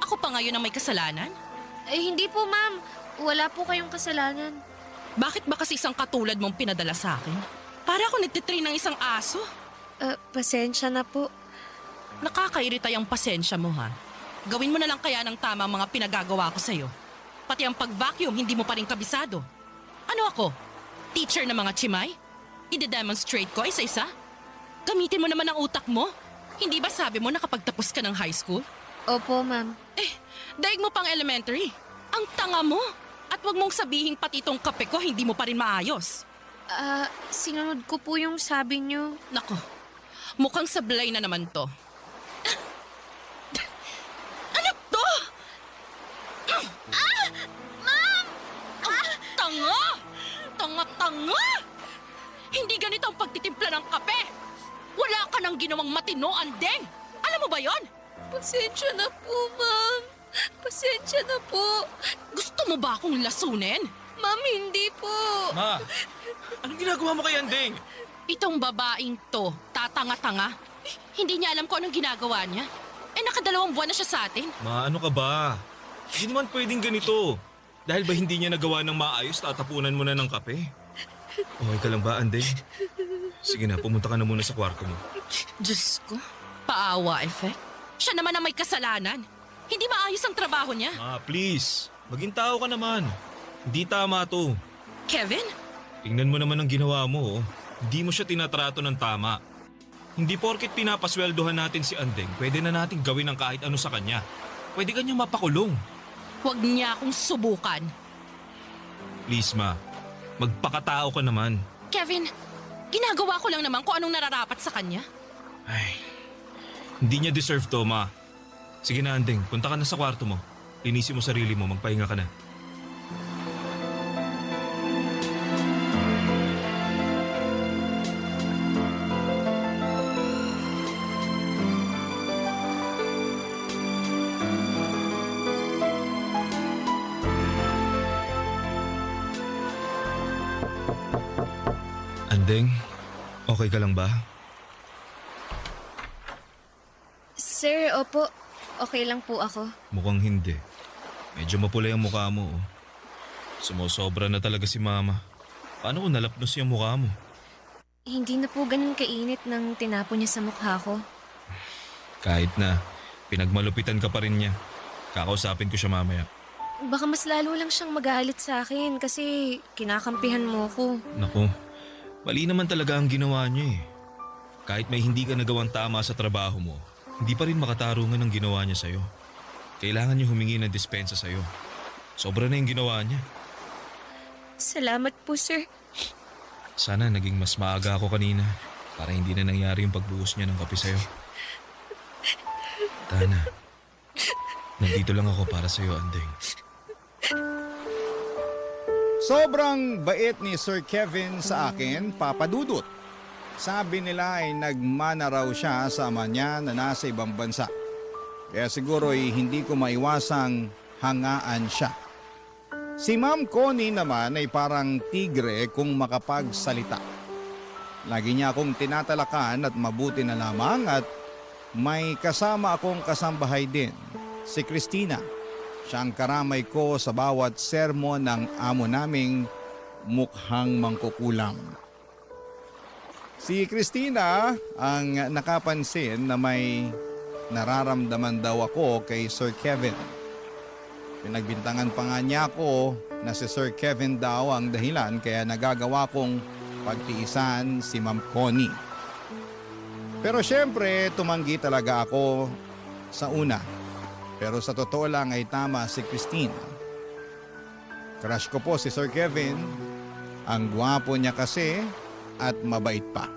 Ako pa ngayon ang may kasalanan? Hindi po, ma'am. Wala po kayong kasalanan. Bakit ba kasi isang katulad mong pinadala sa akin? Para ako nagtitrain ng isang aso. Pasensya na po. Nakakairita yung pasensya mo, ha? Gawin mo na lang kaya ng tama ang mga pinagagawa ko sa'yo. Pati ang pag-vacuum, hindi mo pa rin kabisado. Ano ako? Teacher ng mga chimay? I-demonstrate ko isa-isa? Gamitin mo naman ang utak mo. Hindi ba sabi mo nakapagtapos ka ng high school? Opo, ma'am. Daig mo pang elementary. Ang tanga mo. At wag mong sabihin pati itong kape ko, hindi mo pa rin maayos. Sinunod ko po yung sabi nyo. Nako, mukhang sablay na naman to. Ano to? Ma'am! Ang tanga! Tanga-tanga! Hindi ganito ang pagtitimpla ng kape. Wala ka nang ginawang matino, Andeng. Alam mo ba yon? Pasensya na po, ma'am. Pasensya na po. Gusto mo ba akong lasunin? Ma'am, hindi po. Ma, anong ginagawa mo kay Andeng? Itong babaeng to, tatanga-tanga. Hindi niya alam kung anong ginagawa niya. Nakadalawang buwan na siya sa atin. Ma, ano ka ba? Hindi naman pwedeng ganito. Dahil ba hindi niya nagawa ng maayos, tatapunan mo na ng kape? Okay ka lang ba, Andeng? Sige na, pumunta ka na muna sa kwarto mo. Diyos ko, paawa effect. Siya naman ang may kasalanan. Hindi maayos ang trabaho niya. Ma, please. Maging tao ka naman. Hindi tama to. Kevin? Tingnan mo naman ang ginawa mo. Oh. Hindi mo siya tinatrato ng tama. Hindi porket pinapasweldohan natin si Andeng, pwede na natin gawin ang kahit ano sa kanya. Pwede kanyang mapakulong. Huwag niya akong subukan. Please ma, magpakatao ka naman. Kevin, ginagawa ko lang naman kung anong nararapat sa kanya. Ay, hindi niya deserve to, ma. Sige na, Andeng, punta ka na sa kwarto mo. Linisin mo sarili mo, magpahinga ka na. Andeng, okay ka lang ba? Sir, opo. Okay lang po ako. Mukhang hindi. Medyo mapula yung mukha mo. Oh. Sumusobra na talaga si mama. Paano kung nalapnos yung mukha mo? Hindi na po ganun kainit nang tinapon niya sa mukha ko. Kahit na, pinagmalupitan ka pa rin niya. Kakausapin ko siya mamaya. Baka mas lalo lang siyang magalit sa akin kasi kinakampihan mo ko. Naku, mali naman talaga ang ginawa niya eh. Kahit may hindi ka nagawang tama sa trabaho mo, hindi pa rin makatarungan ang ginawa niya sa'yo. Kailangan niya humingi ng dispensa sa'yo. Sobra na yung ginawa niya. Salamat po, sir. Sana naging mas maaga ako kanina para hindi na nangyari yung pagbuhos niya ng kape sa'yo. Tana, nandito lang ako para sa'yo, Andeng. Sobrang bait ni Sir Kevin sa akin, Papa Dudut. Sabi nila ay nagmana raw siya sa ama niya na nasa ibang bansa. Kaya siguro ay hindi ko maiwasang hangaan siya. Si Ma'am Connie naman ay parang tigre kung makapagsalita. Lagi niya akong tinatalakan at mabuti na lamang at may kasama akong kasambahay din, si Christina. Siya ang karamay ko sa bawat sermon ng amo naming mukhang mangkukulam. Si Christina ang nakapansin na may nararamdaman daw ako kay Sir Kevin. Pinagbintangan pa nga niya ako na si Sir Kevin daw ang dahilan kaya nagagawa kong pagtiisan si Ma'am Connie. Pero syempre tumanggi talaga ako sa una. Pero sa totoo lang ay tama si Christine. Crush ko po si Sir Kevin. Ang gwapo niya kasi at mabait pa.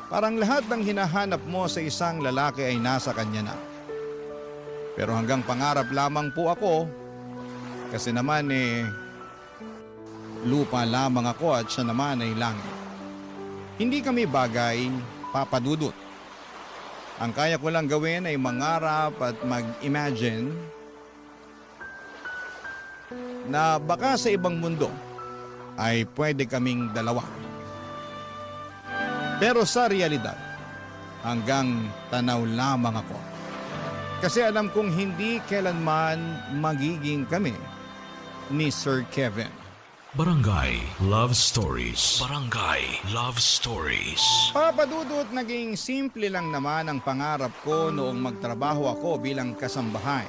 Parang lahat ng hinahanap mo sa isang lalaki ay nasa kanya na. Pero hanggang pangarap lamang po ako kasi naman lupa lamang ako at siya naman ay langit. Hindi kami bagay, Papa Dudut. Ang kaya ko lang gawin ay mangarap at mag-imagine na baka sa ibang mundo ay pwede kaming dalawa. Pero sa realidad, hanggang tanaw lamang ako. Kasi alam kong hindi kailanman magiging kami ni Sir Kevin. Barangay Love Stories. Barangay Love Stories. Papa Dudut, naging simple lang naman ang pangarap ko noong magtrabaho ako bilang kasambahay.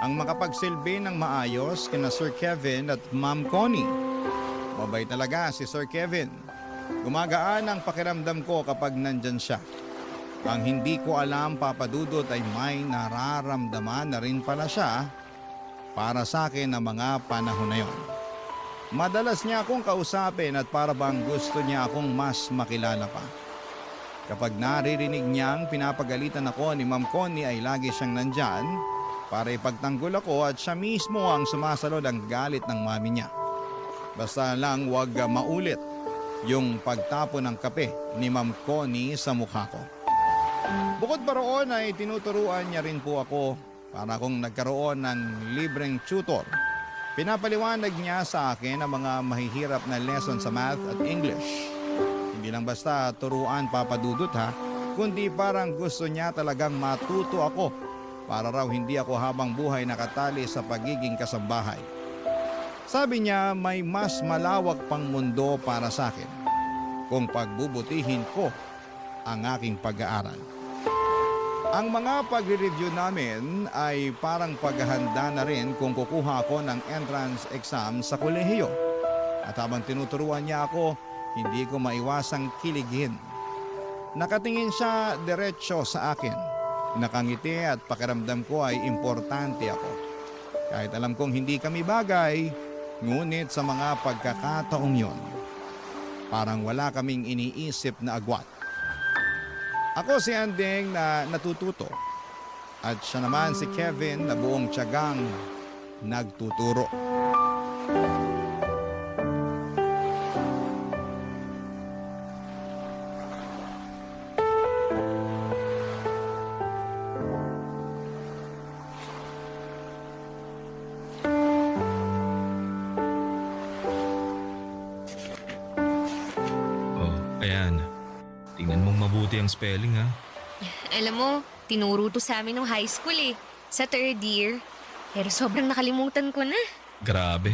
Ang makapagsilbi ng maayos kina Sir Kevin at Ma'am Connie. Mabait talaga si Sir Kevin. Gumagaan ang pakiramdam ko kapag nandyan siya. Ang hindi ko alam, Papa Dudut, ay may nararamdaman na rin pala siya para sa akin na mga panahon na yon. Madalas niya akong kausapin at para bang gusto niya akong mas makilala pa. Kapag naririnig niyang pinapagalitan ako ni Ma'am Connie ay lagi siyang nandyan para ipagtanggol ako at siya mismo ang sumasalo ng galit ng mami niya. Basta lang wag maulit yung pagtapo ng kape ni Ma'am Connie sa mukha ko. Bukod pa roon ay tinuturuan niya rin po ako para akong nagkaroon ng libreng tutor. Pinapaliwanag niya sa akin ang mga mahihirap na lesson sa math at English. Hindi lang basta turuan, Papa Dudut ha, kundi parang gusto niya talagang matuto ako para raw hindi ako habang buhay nakatali sa pagiging kasambahay. Sabi niya may mas malawak pang mundo para sa akin kung pagbubutihin ko ang aking pag-aaral. Ang mga pagre-review namin ay parang paghahanda na rin kung kukuha ako ng entrance exam sa kolehiyo. At habang tinuturuan niya ako, hindi ko maiwasang kiligin. Nakatingin siya diretsyo sa akin. Nakangiti at pakiramdam ko ay importante ako. Kahit alam kong hindi kami bagay, ngunit sa mga pagkakataong yon, parang wala kaming iniisip na agwat. Ako si Andeng na natututo at siya naman si Kevin na buong tiyagang nagtuturo. Oh, ayan. Tingnan mong mabuti ang spelling ha. Alam mo, tinuro to sa amin nung high school eh. Sa third year. Pero sobrang nakalimutan ko na. Grabe.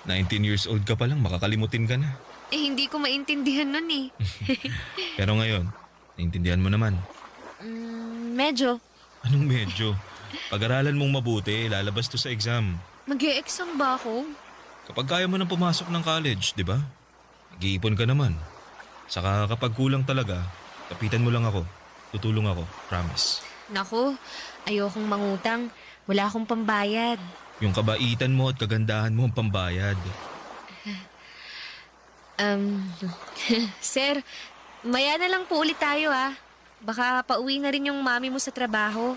19 years old ka pa lang, makakalimutin ka na. Eh, hindi ko maintindihan nun eh. Pero ngayon, naintindihan mo naman. Medyo. Anong medyo? Pag-aralan mong mabuti, lalabas to sa exam. Mag-e-exam ba ako? Kapag kaya mo nang pumasok ng college, di ba? Nag-iipon ka naman. Saka kapag kulang talaga, kapitan mo lang ako. Tutulong ako, promise. Naku, ayokong mangutang. Wala akong pambayad. Yung kabaitan mo at kagandahan mo ang pambayad. Sir, maya na lang po ulit tayo ah. Baka pauwi na rin yung mami mo sa trabaho.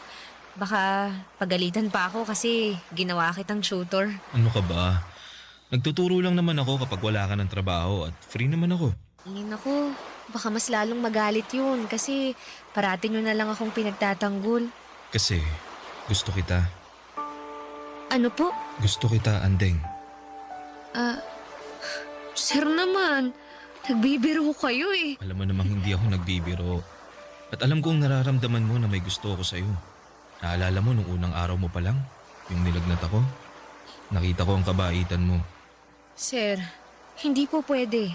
Baka pagalitan pa ako kasi ginawa kitang tutor. Ano ka ba? Nagtuturo lang naman ako kapag wala ka ng trabaho at free naman ako. Ay naku, baka mas lalong magalit yun kasi parati nyo na lang akong pinagtatanggol. Kasi gusto kita. Ano po? Gusto kita, Andeng. Sir naman, nagbibiro kayo eh. Alam mo namang hindi ako nagbibiro. At alam kong nararamdaman mo na may gusto ako sa'yo. Naalala mo nung unang araw mo pa lang? Yung nilagnat ako? Nakita ko ang kabaitan mo. Sir, hindi po pwede.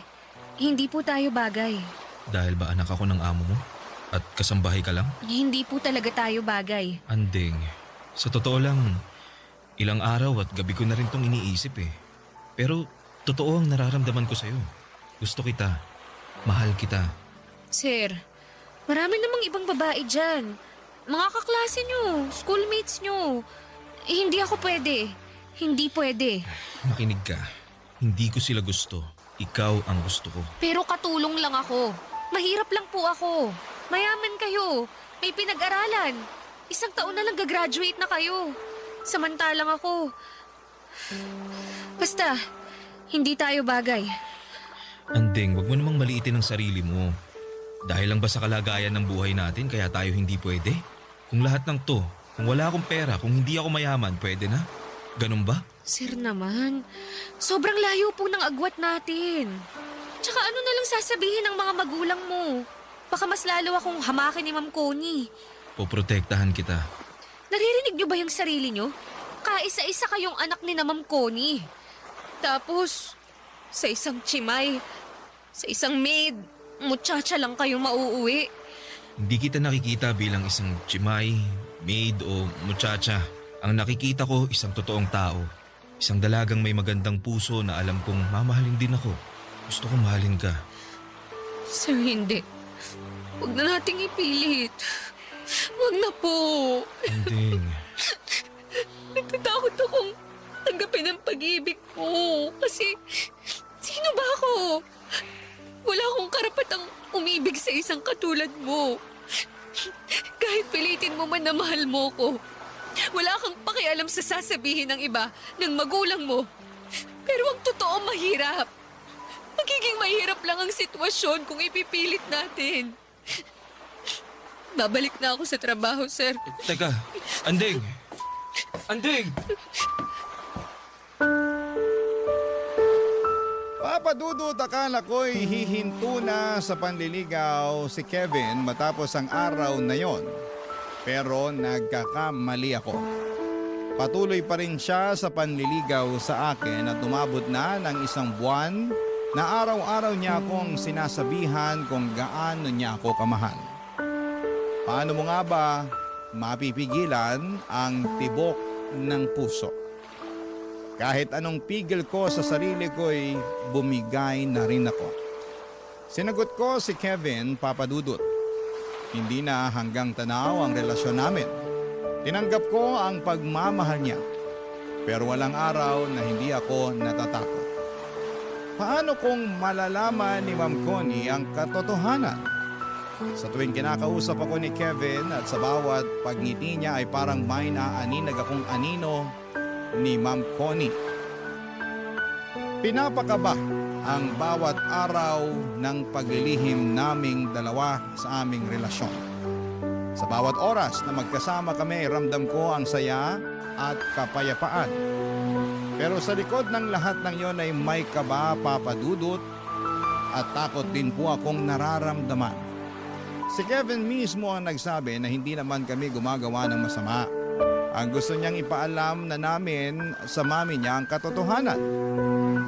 Hindi po tayo bagay. Dahil ba anak ako ng amo mo? At kasambahay ka lang? Hindi po talaga tayo bagay. Andeng, sa totoo lang, ilang araw at gabi ko na rin tong iniisip eh. Pero totoo ang nararamdaman ko sa'yo. Gusto kita. Mahal kita. Sir, marami namang ibang babae dyan. Mga kaklase nyo, schoolmates nyo. Eh, hindi ako pwede. Hindi pwede. Makinig ka. Hindi ko sila gusto. Ikaw ang gusto ko. Pero katulong lang ako. Mahirap lang po ako. Mayaman kayo. May pinag-aralan. 1 taon na lang gagraduate na kayo. Samantalang ako. Basta, hindi tayo bagay. Andeng, wag mo namang maliitin ang sarili mo. Dahil lang ba sa kalagayan ng buhay natin kaya tayo hindi pwede? Kung lahat ng to, kung wala akong pera, kung hindi ako mayaman, pwede na? Ganun ba? Sir naman, sobrang layo po ng agwat natin. Tsaka ano na lang sasabihin ng mga magulang mo? Baka mas lalo akong hamakin ni Ma'am Connie. Poprotektahan kita. Naririnig niyo ba yung sarili niyo? Kaisa-isa kayong anak ni na Ma'am Connie. Tapos, sa isang chimay, sa isang maid, muchacha lang kayong mauuwi. Hindi kita nakikita bilang isang chimay, maid o muchacha. Ang nakikita ko isang totoong tao. Isang dalagang may magandang puso na alam kong mamahalin din ako. Gusto kong mahalin ka. Sir, hindi. Huwag na nating ipilit. Huwag na po. Andeng, Natatakot akong tanggapin ang pag-ibig mo. Kasi, sino ba ako? Wala akong karapatang umibig sa isang katulad mo. Kahit pilitin mo man na mahal mo ko, wala kang pakialam sa sasabihin ng iba, ng magulang mo. Pero ang totoo mahirap. Magiging mahirap lang ang sitwasyon kung ipipilit natin. Babalik na ako sa trabaho, sir. teka, Andeng! Andeng! Papadudot akala ko'y hihinto na sa panliligaw si Kevin matapos ang araw na yon. Pero nagkakamali ako. Patuloy pa rin siya sa panliligaw sa akin at umabot na ng 1 buwan na araw-araw niya akong sinasabihan kung gaano niya ako kamahal. Paano mo nga ba mapipigilan ang tibok ng puso? Kahit anong pigil ko sa sarili ko'y bumigay na rin ako. Sinagot ko si Kevin, Papa Dudut. Hindi na hanggang tanaw ang relasyon namin. Tinanggap ko ang pagmamahal niya. Pero walang araw na hindi ako natatakot. Paano kung malalaman ni Ma'am Connie ang katotohanan? Sa tuwing kinakausap ako ni Kevin at sa bawat pagngiti niya ay parang may naaninag akong anino ni Ma'am Connie. Pinapakaba ang bawat araw ng paglilihim naming dalawa sa aming relasyon. Sa bawat oras na magkasama kami, ramdam ko ang saya at kapayapaan. Pero sa likod ng lahat ng yon ay may kaba, Papa Dudut, at takot din po akong nararamdaman. Si Kevin mismo ang nagsabi na hindi naman kami gumagawa ng masama. Ang gusto niyang ipaalam na namin sa mami niya ang katotohanan.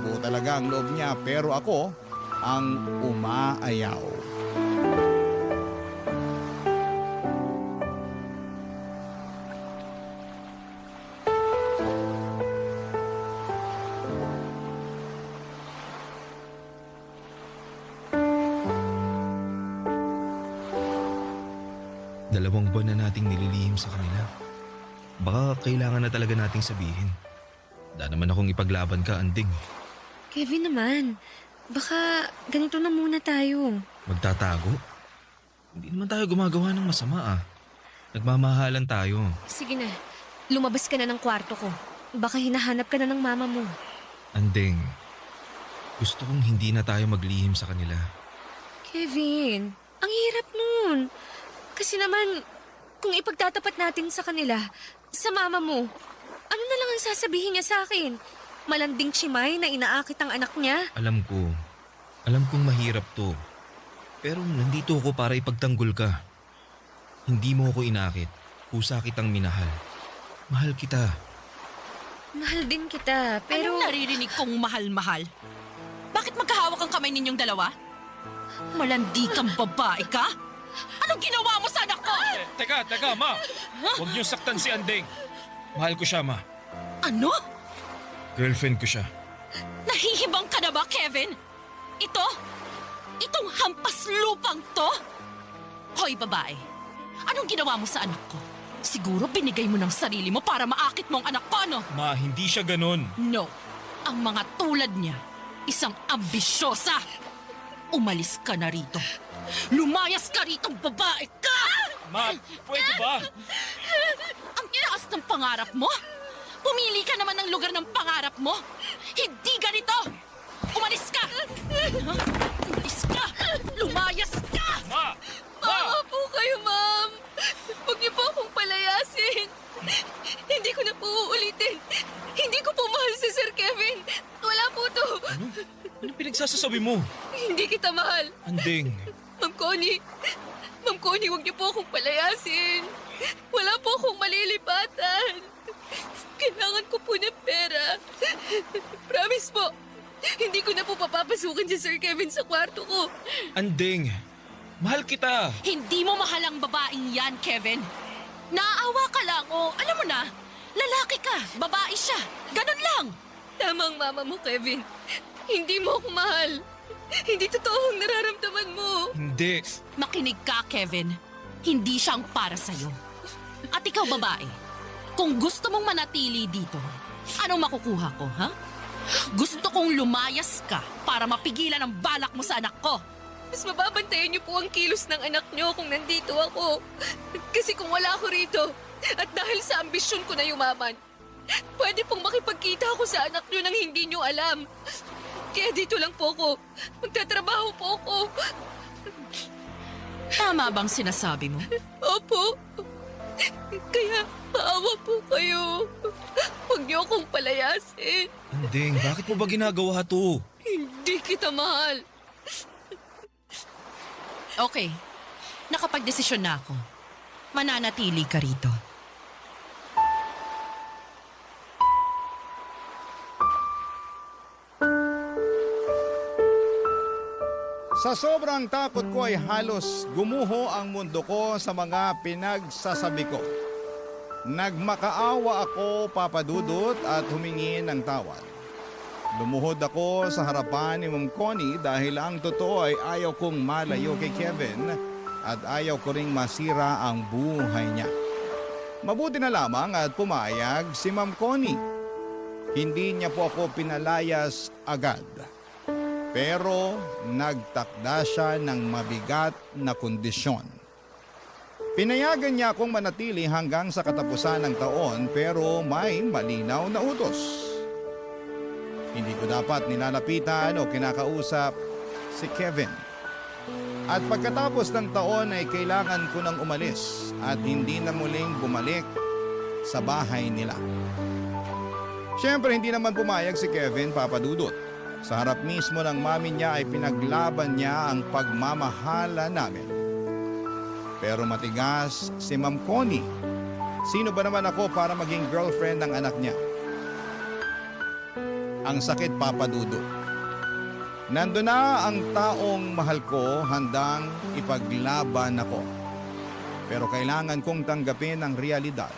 Buo talaga ang loob niya pero ako ang umaayaw. Dalawang buwan na nating nililihim sa kanila. Baka kailangan na talaga nating sabihin. Da naman akong ipaglaban ka, Anding. Kevin naman, baka ganito na muna tayo. Magtatago? Hindi naman tayo gumagawa ng masama ah. Nagmamahalan tayo. Sige na, lumabas ka na ng kwarto ko. Baka hinahanap ka na ng mama mo. Anding, gusto kong hindi na tayo maglihim sa kanila. Kevin, ang hirap nun. Kasi naman, kung ipagtatapat natin sa kanila, sa mama mo, ano na lang ang sasabihin niya sa akin? Malanding chimay na inaakit ang anak niya? Alam kong mahirap to. Pero nandito ako para ipagtanggol ka. Hindi mo ako inakit, kusa kitang minahal. Mahal kita. Mahal din kita, pero... Anong naririnig kong mahal-mahal? Bakit magkahawak ang kamay ninyong dalawa? Malandi kang babae ka? Anong ginawa mo sa anak ko? Teka, ma. Huwag niyo saktan si Anding. Mahal ko siya, ma. Ano? Girlfriend ko siya. Nahihibang ka na ba, Kevin? Itong hampas lupang to? Hoy, babae. Anong ginawa mo sa anak ko? Siguro binigay mo ng sarili mo para maakit mo ang anak ko, no? Ma, hindi siya ganun. No. Ang mga tulad niya, isang ambisyosa. Umalis ka na rito. Lumayas ka rito, babae ka! Ma, pwede ba? Ang taas ng pangarap mo? Pumili ka naman ng lugar ng pangarap mo. Hindi ganito! Umalis ka! Umalis ka! Lumayas ka! Ma! Maawa po kayo, ma'am. Huwag niyo po akong palayasin. Hindi ko na po uulitin. Hindi ko po mahal si Sir Kevin. Wala po to. Anong pinagsasasabi mo? Hindi kita mahal. Anding, Ma'am Connie, huwag niyo po akong palayasin. Wala po akong malilipatan. Kailangan ko po ng pera. Promise po, hindi ko na po papapasukin si Sir Kevin sa kwarto ko. Anding, mahal kita. Hindi mo mahal ang babaeng yan, Kevin. Naaawa ka lang o alam mo na, lalaki ka, babae siya. Ganun lang. Tama ang mama mo, Kevin. Hindi mo ako mahal. Hindi totoo ang nararamdaman mo. Hindi. Makinig ka, Kevin. Hindi siyang para sa'yo. At ikaw, babae, kung gusto mong manatili dito, anong makukuha ko, ha? Gusto kong lumayas ka para mapigilan ang balak mo sa anak ko. Mas mababantayan niyo po ang kilos ng anak niyo kung nandito ako. Kasi kung wala ako rito, at dahil sa ambisyon ko na yumaman, pwede pong makipagkita ako sa anak niyo nang hindi niyo alam. Kaya dito lang po ako. Magtatrabaho po ako. Tama bang sinasabi mo? Opo. Kaya maawa po kayo. Huwag niyo akong palayasin. Anding, bakit mo ba ginagawa to? Hindi kita mahal. Okay, nakapag-desisyon na ako. Mananatili ka rito. Sa sobrang takot ko ay halos gumuho ang mundo ko sa mga pinagsasabi ko. Nagmakaawa ako, Papa Dudut, at humingi ng tawad. Lumuhod ako sa harapan ni Ma'am Connie dahil ang totoo ay ayaw kong malayo kay Kevin at ayaw ko ring masira ang buhay niya. Mabuti na lamang at pumayag si Ma'am Connie. Hindi niya po ako pinalayas agad. Pero nagtakda siya ng mabigat na kondisyon. Pinayagan niya akong manatili hanggang sa katapusan ng taon pero may malinaw na utos. Hindi ko dapat nilalapitan o kinakausap si Kevin. At pagkatapos ng taon ay kailangan ko nang umalis at hindi na muling bumalik sa bahay nila. Siyempre hindi naman pumayag si Kevin, Papa Dudut. Sa harap mismo ng mami niya ay pinaglaban niya ang pagmamahala namin. Pero matigas si Ma'am Connie. Sino ba naman ako para maging girlfriend ng anak niya? Ang sakit, Papa Dudut. Nandun na ang taong mahal ko handang ipaglaban ako. Pero kailangan kong tanggapin ang realidad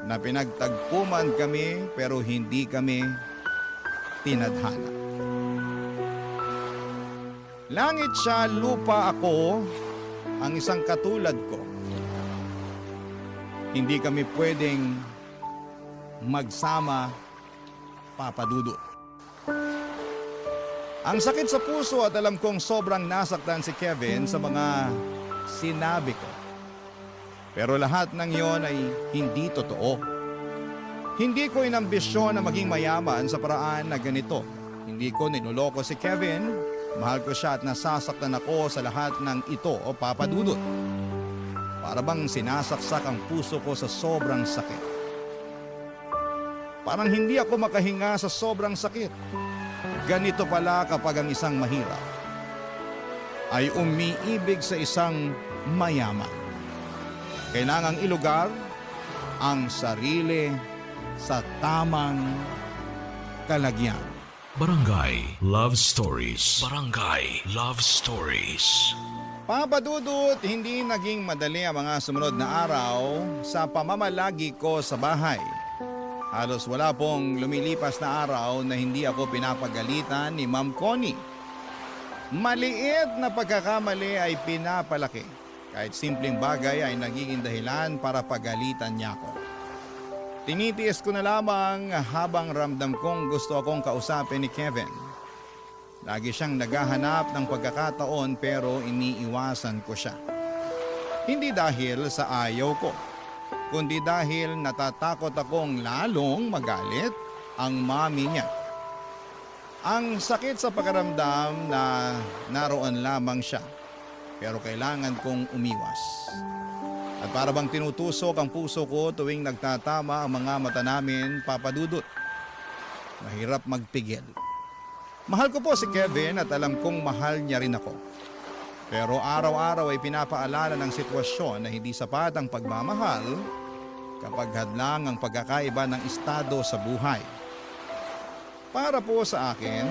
na pinagtagpuman kami pero hindi kami tinadhana. Langit siya, lupa ako, ang isang katulad ko. Hindi kami pwedeng magsama, Papa Dudut. Ang sakit sa puso at alam kong sobrang nasaktan si Kevin sa mga sinabi ko. Pero lahat ng yon ay hindi totoo. Hindi ko inambisyon na maging mayaman sa paraan na ganito. Hindi ko niloloko si Kevin. Mahal ko siya at nasasaktan ako sa lahat ng ito, o Papa Dudut. Para bang sinasaksak ang puso ko sa sobrang sakit. Parang hindi ako makahinga sa sobrang sakit. Ganito pala kapag ang isang mahirap ay umiibig sa isang mayaman. Kailangang ilugar ang sarili sa tamang kalagyan. Barangay Love Stories. Barangay Love Stories. Papa Dudut, hindi naging madali ang mga sumunod na araw sa pamamalagi ko sa bahay. Halos wala pong lumilipas na araw na hindi ako pinapagalitan ni Ma'am Connie. Maliit na pagkakamali ay pinapalaki. Kahit simpleng bagay ay nagiging dahilan para pagalitan niya ako. Tinitiis ko na lamang habang ramdam kong gusto akong kausapin ni Kevin. Lagi siyang naghahanap ng pagkakataon pero iniiwasan ko siya. Hindi dahil sa ayaw ko, kundi dahil natatakot akong lalong magalit ang mami niya. Ang sakit sa pakiramdam na naroon lamang siya, pero kailangan kong umiwas. At para bang tinutusok ang puso ko tuwing nagtatama ang mga mata namin, Papa Dudut. Mahirap magpigil. Mahal ko po si Kevin at alam kong mahal niya rin ako. Pero araw-araw ay pinapaalala ng sitwasyon na hindi sapat ang pagmamahal kapag hadlang ang pagkakaiba ng estado sa buhay. Para po sa akin,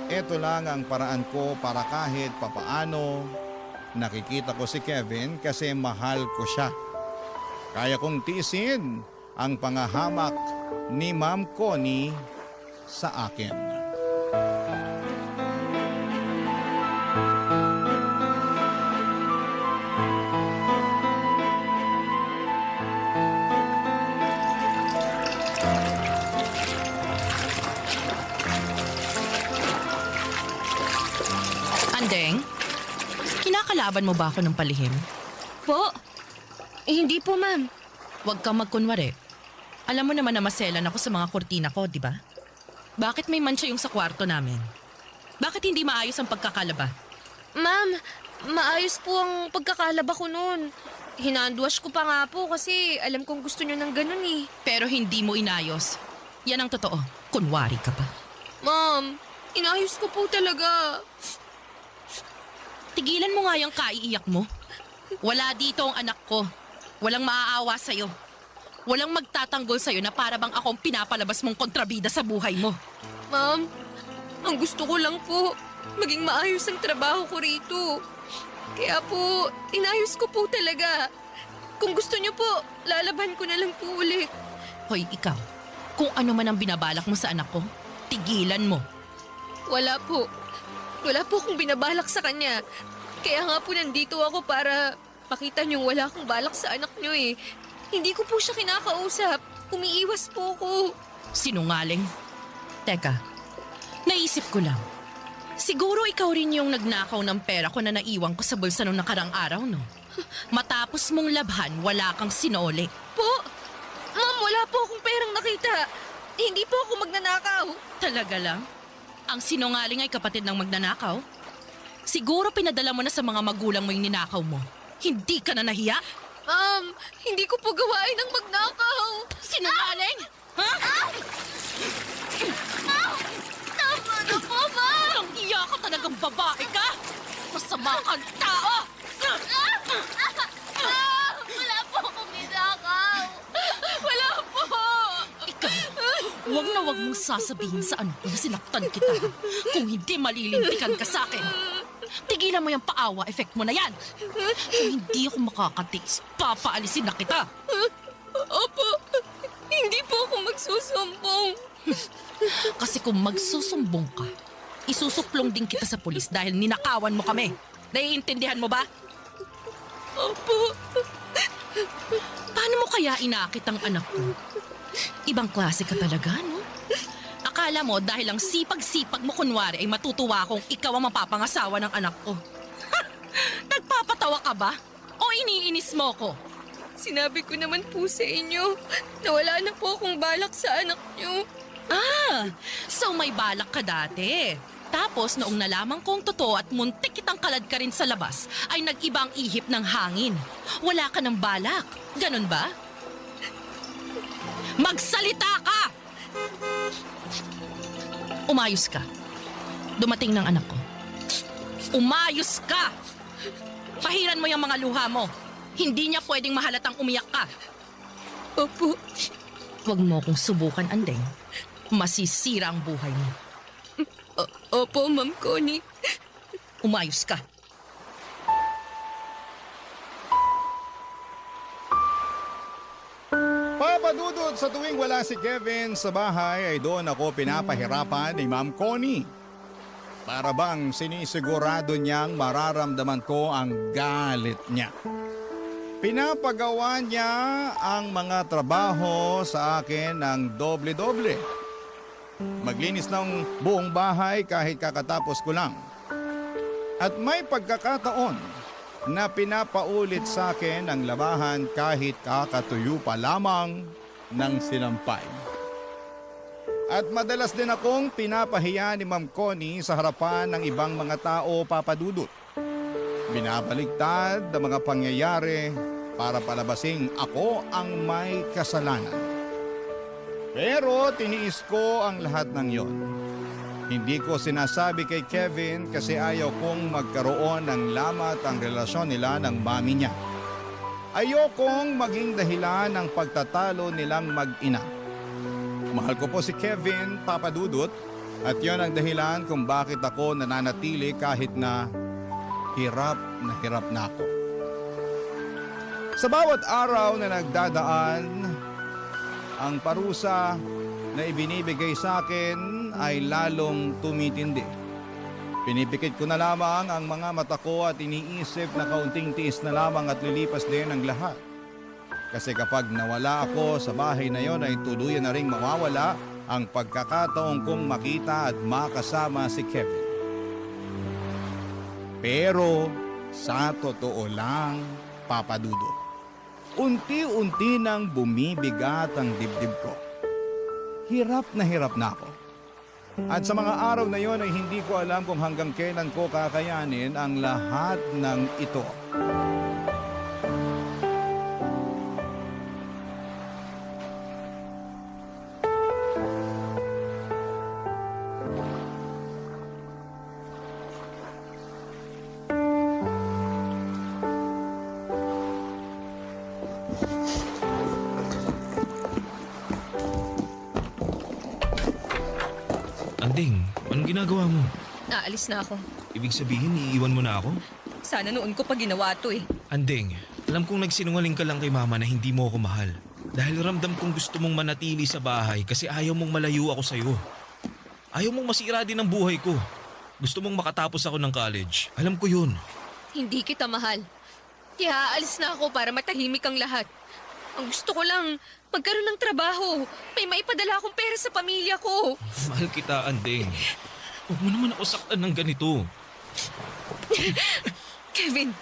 ito lang ang paraan ko para kahit papaano nakikita ko si Kevin kasi mahal ko siya. Kaya kong tiisin ang pangahamak ni Ma'am Connie sa akin. Andeng, kinakalaban mo ba ako ng palihim? Po? Hindi po, ma'am. Huwag kang magkunwari. Alam mo naman na maselan ako sa mga kurtina ko, di ba? Bakit may mancha yung sa kwarto namin? Bakit hindi maayos ang pagkakalaba? Ma'am, maayos po ang pagkakalaba ko noon. Hinandwash ko pa nga po kasi alam kong gusto nyo ng ganun eh. Pero hindi mo inayos. Yan ang totoo. Kunwari ka pa. Ma'am, inayos ko po talaga. Tigilan mo nga yung kaiiyak mo. Wala dito ang anak ko. Walang maaawa sa'yo. Walang magtatanggol sa'yo na para bang akong pinapalabas mong kontrabida sa buhay mo. Ma'am, ang gusto ko lang po, maging maayos ang trabaho ko rito. Kaya po, inayos ko po talaga. Kung gusto niyo po, lalaban ko na lang po ulit. Hoy, ikaw, kung ano man ang binabalak mo sa anak ko, Tigilan mo. Wala po. Wala po akong binabalak sa kanya. Kaya nga po nandito ako para makita niyong wala akong balak sa anak niyo eh. Hindi ko po siya kinakausap. Umiiwas po ako. Sinungaling. Teka, naisip ko lang. Siguro ikaw rin yung nagnakaw ng pera ko na naiwan ko sa bulsa nung nakarang araw, no? Matapos mong labhan, wala kang sinoli. Po? Ma'am, wala po akong perang nakita. Hindi po ako magnanakaw. Talaga lang? Ang sinungaling ay kapatid ng magnanakaw? Siguro pinadala mo na sa mga magulang mo yung ninakaw mo. Hindi ka na nahiya? Ma'am, hindi ko po gawain ng magnakaw. Sinungaling? Ha? Tama na po, ma'am! Ang iya ka talagang babae ka! Masama kang tao! Wala po akong ninakaw. Wala po. Ikaw, huwag na huwag mong sasabihin sa anak ko na sinaktan kita. Kung hindi malilintikan ka sa akin. Tigilan mo yung paawa, effect mo na yan. Kung hindi ako makakatiis, papaalisin na kita. Opo, hindi po ako magsusumbong. Kasi kung magsusumbong ka, isusuplong din kita sa pulis dahil ninakawan mo kami. Naiintindihan mo ba? Opo. Paano mo kaya inakit ang anak ko? Ibang klase ka talaga, no? Akala mo dahil ang sipag-sipag mo kunwari ay matutuwa kung ikaw ang mapapangasawa ng anak ko. Nagpapatawa ka ba? O iniinis mo ko? Sinabi ko naman po sa inyo na wala na po akong balak sa anak niyo. Ah, so may balak ka dati. Tapos noong nalaman kong totoo at muntik kitang kalad ka rin sa labas, ay nag-ibang ihip ng hangin. Wala ka ng balak. Ganon ba? Magsalita ka! Umayos ka. Dumating ng anak ko. Umayos ka! Pahiran mo yung mga luha mo. Hindi niya pwedeng mahalatang umiyak ka. Opo. Huwag mo akong subukan, Andeng. Masisira ang buhay mo. Opo, Ma'am Connie. Umayos ka. Papadudot sa tuwing wala si Kevin sa bahay ay doon ako pinapahirapan ni Ma'am Connie. Para bang sinisigurado niyang mararamdaman ko ang galit niya. Pinapagawa niya ang mga trabaho sa akin ng doble-doble. Maglinis ng buong bahay kahit kakatapos ko lang. At may pagkakataon na pinapaulit sa akin ang labahan kahit kakatuyo pa lamang ng sinampay. At madalas din akong pinapahiya ni Ma'am Connie sa harapan ng ibang mga tao, Papadudot. Binabaligtad ang mga pangyayari para palabasing ako ang may kasalanan. Pero tiniis ko ang lahat ng yon. Hindi ko sinasabi kay Kevin kasi ayaw kong magkaroon ng lamat ang relasyon nila ng mami niya. Ayokong maging dahilan ng pagtatalo nilang mag-ina. Mahal ko po si Kevin, Papadudot, at yon ang dahilan kung bakit ako nananatili kahit na hirap na ako. Sa bawat araw na nagdadaan, ang parusa na ibinibigay sa akin ay lalong tumitindi. Pinipikit ko na lamang ang mga mata ko at iniisip na kaunting tiis na lamang at lilipas din ang lahat. Kasi kapag nawala ako sa bahay na yon ay tuluyan na ring mawawala ang pagkakataon kong makita at makasama si Kevin. Pero sa totoo lang, Papadudot, unti-unti nang bumibigat ang dibdib ko. Hirap na ako. At sa mga araw na yon ay hindi ko alam kung hanggang kailan ko kakayanin ang lahat ng ito. Anding, anong ginagawa mo? Naalis na ako. Ibig sabihin, iiwan mo na ako? Sana noon ko pa ginawa to eh. Anding, alam kong nagsinungaling ka lang kay mama na hindi mo ako mahal. Dahil ramdam kong gusto mong manatili sa bahay kasi ayaw mong malayo ako sa'yo. Ayaw mong masira din ang buhay ko. Gusto mong makatapos ako ng college. Alam ko yun. Hindi kita mahal. Kaya aalis na ako para matahimik ang lahat. Ang gusto ko lang, magkaroon ng trabaho. May maipadala akong pera sa pamilya ko. Mahal kita, Andeng. Huwag mo naman ako saktan ng ganito. Kevin,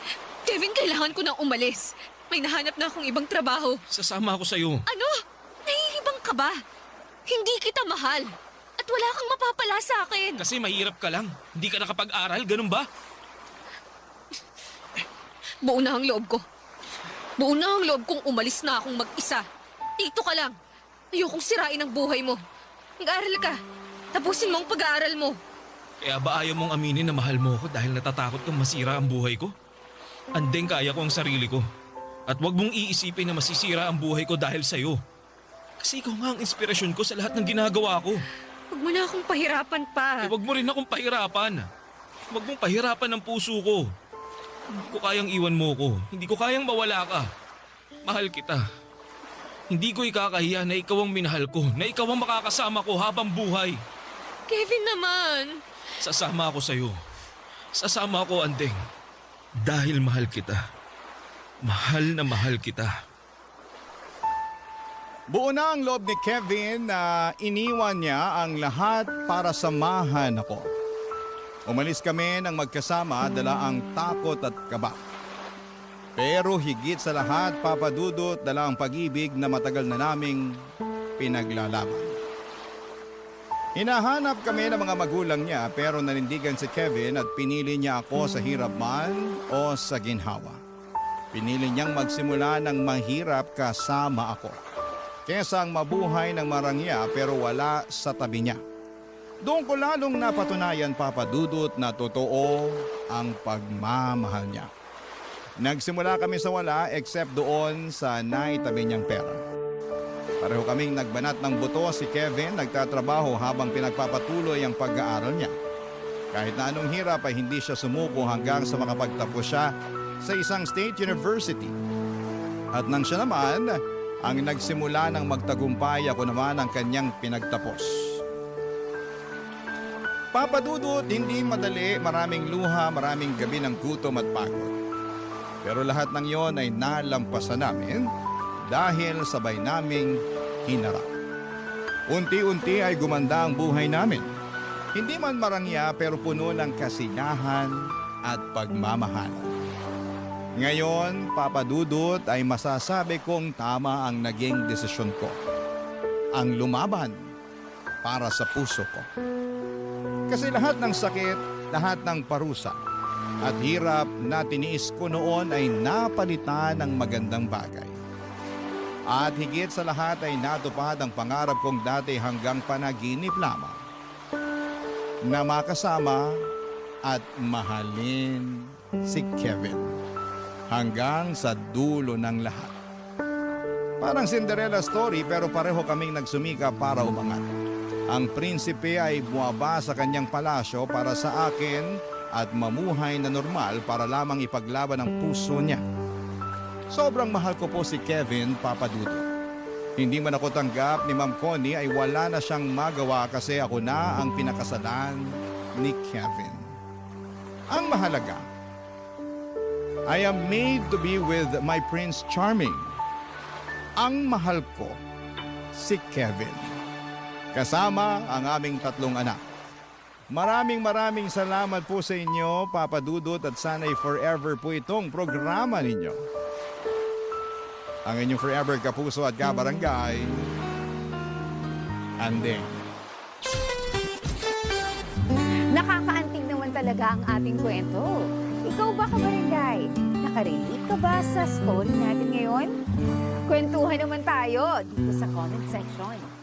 kailangan ko nang umalis. May nahanap na akong ibang trabaho. Sasama ako sa'yo. Ano? Nahihibang ka ba? Hindi kita mahal. At wala kang mapapala sa akin. Kasi mahirap ka lang. Hindi ka nakapag-aral, ganun ba? Buo na ang loob ko. Buo na ang loob kong umalis na akong mag-isa. Dito ka lang. Ayokong sirain ang buhay mo. Mag-aaral ka. Tapusin mo ang pag-aaral mo. Kaya ba ayaw mong aminin na mahal mo ako dahil natatakot kang masira ang buhay ko? Andeng, kaya ko ang sarili ko. At wag mong iisipin na masisira ang buhay ko dahil sa'yo. Kasi ikaw nga ang inspirasyon ko sa lahat ng ginagawa ko. Huwag mo na akong pahirapan pa. Wag mo rin akong pahirapan. Wag mong pahirapan ang puso ko. Hindi ko kayang iwan mo ko. Hindi ko kayang mawala ka. Mahal kita. Hindi ko ikakahiya na ikaw ang minahal ko, na ikaw ang makakasama ko habang buhay. Kevin naman. Sasama ako sa'yo. Sasama ako, Andeng. Dahil mahal kita. Mahal na mahal kita. Buo na ang loob ni Kevin na iniwan niya ang lahat para samahan ako. Umalis kami ng magkasama, dala ang takot at kaba. Pero higit sa lahat, Papa Dudut, dala ang pag-ibig na matagal na naming pinaglalaban. Hinahanap kami ng mga magulang niya pero nanindigan si Kevin at pinili niya ako sa hirap man o sa ginhawa. Pinili niyang magsimula ng mahirap kasama ako. Kesa ang mabuhay ng marangya pero wala sa tabi niya. Doon ko lalong napatunayan, Papa Dudut, na totoo ang pagmamahal niya. Nagsimula kami sa wala except doon sa naitabi niyang pera. Pareho kaming nagbanat ng buto, si Kevin nagtatrabaho habang pinagpapatuloy ang pag-aaral niya. Kahit na anong hirap ay hindi siya sumuko hanggang sa makapagtapos siya sa isang state university. At nang siya naman ang nagsimula ng magtagumpay, ako naman ang kanyang pinagtapos. Papa Dudut, hindi madali, maraming luha, maraming gabi ng gutom at pagod. Pero lahat ng yon ay nalampasan namin dahil sabay naming hinarap. Unti-unti ay gumanda ang buhay namin. Hindi man marangya pero puno ng kasiyahan at pagmamahalan. Ngayon, Papa Dudut, ay masasabi kong tama ang naging desisyon ko. Ang lumaban para sa puso ko. Kasi lahat ng sakit, lahat ng parusa at hirap na tiniis ko noon ay napalitan ng magandang bagay. At higit sa lahat ay natupad ang pangarap kong dati hanggang panaginip lamang. Na makasama at mahalin si Kevin hanggang sa dulo ng lahat. Parang Cinderella story pero pareho kaming nagsumika para umangat. Ang prinsipe ay buwaba sa kanyang palasyo para sa akin at mamuhay na normal para lamang ipaglaban ang puso niya. Sobrang mahal ko po si Kevin, Papa Dudut. Hindi man ako tanggap ni Ma'am Connie ay wala na siyang magawa kasi ako na ang pinakasalan ni Kevin. Ang mahalaga, I am made to be with my Prince Charming. Ang mahal ko, si Kevin. Kasama ang aming 3 anak. Maraming salamat po sa inyo, Papa Dudut, at sana'y forever po itong programa ninyo. Ang inyong forever kapuso at kabarangay, Andeng. Nakakaantig naman talaga ang ating kwento. Ikaw ba, kabarangay? Nakarelate ka ba sa story natin ngayon? Kwentuhan naman tayo dito sa comment section.